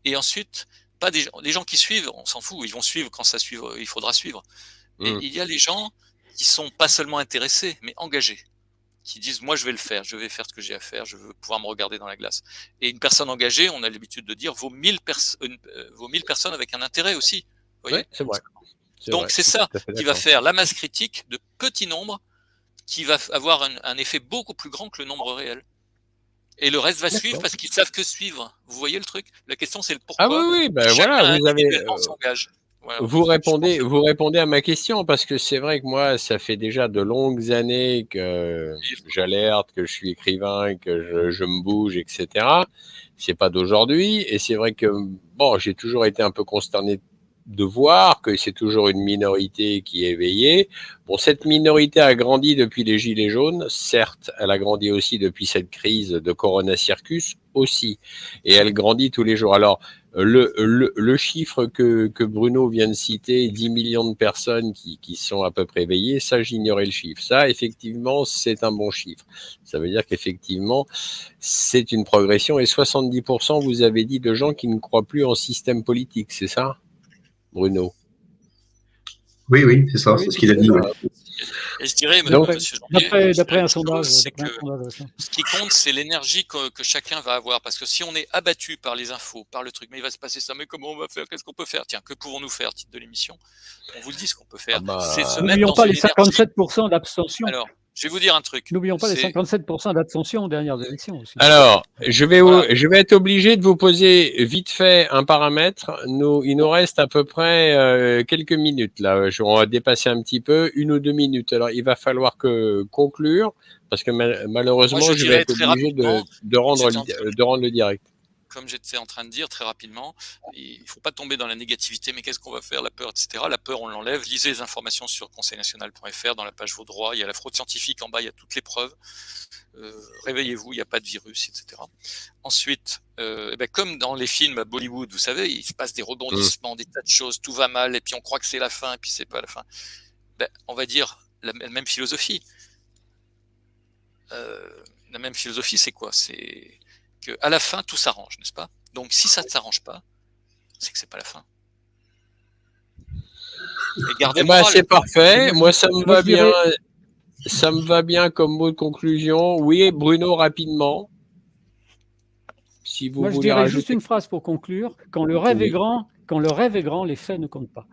Et ensuite, pas les gens qui suivent, on s'en fout, ils vont suivre quand il faudra suivre. Mais il y a les gens qui sont pas seulement intéressés, mais engagés, qui disent moi je vais le faire, je vais faire ce que j'ai à faire, je veux pouvoir me regarder dans la glace. Et une personne engagée, on a l'habitude de dire vaut 1000 personnes avec un intérêt aussi. Vous voyez, c'est vrai. Donc c'est ça qui va faire la masse critique de petits nombres, qui va avoir un effet beaucoup plus grand que le nombre réel. Et le reste va suivre parce qu'ils savent que suivre. Vous voyez le truc? La question, c'est le pourquoi. Ah oui, ben voilà, vous avez. Voilà, vous répondez à ma question parce que c'est vrai que moi, ça fait déjà de longues années que j'alerte, que je suis écrivain, que je me bouge, etc. C'est pas d'aujourd'hui. Et c'est vrai que bon, j'ai toujours été un peu consterné de voir que c'est toujours une minorité qui est éveillée. Bon, cette minorité a grandi depuis les Gilets jaunes, certes, elle a grandi aussi depuis cette crise de Corona Circus aussi, et elle grandit tous les jours. Alors, le chiffre que Bruno vient de citer, 10 millions de personnes qui sont à peu près éveillées, ça, j'ignorais le chiffre. Ça, effectivement, c'est un bon chiffre. Ça veut dire qu'effectivement, c'est une progression, et 70%, vous avez dit, de gens qui ne croient plus en système politique, c'est ça ? Bruno. Oui, oui, c'est ça, Oui, c'est ce qu'il a dit. Ouais. Et je dirais, Donc, monsieur Janvier, d'après un une sondage, chose, c'est d'après un que sondage. ce qui compte, c'est l'énergie que chacun va avoir. Parce que si on est abattu par les infos, par le truc, mais il va se passer ça, mais comment on va faire? Qu'est-ce qu'on peut faire? Tiens, que pouvons-nous faire, titre de l'émission? On vous le dit ce qu'on peut ah faire. C'est se bah, mettre N'oublions dans pas une les énergie. 57% d'abstention. Alors, je vais vous dire un truc. N'oublions pas les C'est 57% d'abstention aux dernières élections aussi. alors, Voilà. je vais être obligé de vous poser vite fait un paramètre. Il nous reste à peu près quelques minutes là. On va dépasser un petit peu, 1 ou 2 minutes. Alors, il va falloir conclure parce que Moi, malheureusement, je je vais dirais être très obligé rapidement, de comme rendre j'étais en train de rendre le direct. comme j'étais en train de dire très rapidement, il ne faut pas tomber dans la négativité, mais qu'est-ce qu'on va faire, la peur, etc. La peur, on l'enlève. Lisez les informations sur conseilnational.fr, dans la page Vos droits, il y a la fraude scientifique en bas, il y a toutes les preuves. Réveillez-vous, il n'y a pas de virus, etc. Ensuite, comme dans les films à Bollywood, vous savez, il se passe des rebondissements, des tas de choses, tout va mal, et puis on croit que c'est la fin, et puis c'est pas la fin. On va dire la même philosophie. La même philosophie, c'est quoi? C'est qu'à la fin, tout s'arrange, n'est-ce pas? Donc, si ça ne s'arrange pas, c'est que c'est pas la fin. Et gardez Eh le ben, moral. c'est parfait. Moi, ça me Moi, va je dirais, bien. Ça me va bien comme mot de conclusion. Oui, Bruno, rapidement, si vous moi, je voulez dirais juste rajouter. une phrase pour conclure. Quand le rêve est Oui, grand, les faits ne comptent pas.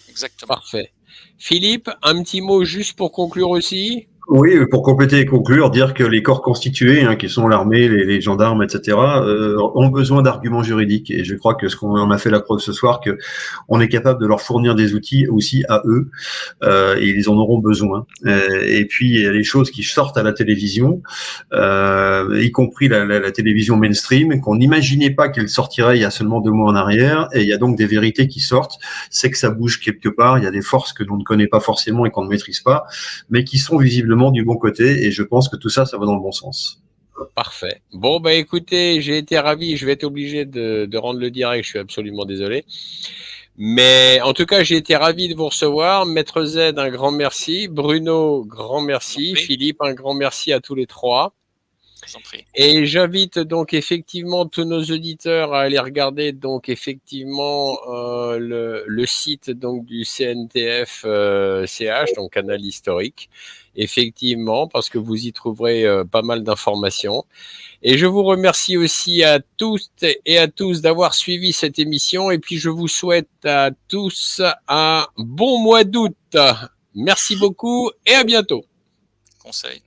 Exactement. parfait. Philippe, un petit mot juste pour conclure aussi. Oui, pour compléter et conclure, dire que les corps constitués, qui sont l'armée, les gendarmes, etc., ont besoin d'arguments juridiques. Et je crois que ce qu'on en a fait la preuve ce soir, que on est capable de leur fournir des outils aussi à eux, et ils en auront besoin. Et puis il y a les choses qui sortent à la télévision, y compris la télévision mainstream, qu'on n'imaginait pas qu'elle sortirait il y a seulement 2 mois en arrière. Et il y a donc des vérités qui sortent. C'est que ça bouge quelque part. Il y a des forces que l'on ne connaît pas forcément et qu'on ne maîtrise pas, mais qui sont visiblement du bon côté, et je pense que tout ça, ça va dans le bon sens. Parfait. Bon, bah écoutez, j'ai été ravi. Je vais être obligé de rendre le direct. Je suis absolument désolé. Mais en tout cas, j'ai été ravi de vous recevoir. Maître Z, un grand merci. Bruno, grand merci. Philippe, un grand merci à tous les trois. Je vous en prie. Et j'invite donc effectivement tous nos auditeurs à aller regarder donc effectivement le site donc du CNTF CH, donc Canal Historique, effectivement, parce que vous y trouverez pas mal d'informations. Et je vous remercie aussi à tous et à tous d'avoir suivi cette émission. Et puis je vous souhaite à tous un bon mois d'août. Merci beaucoup et à bientôt. Conseil.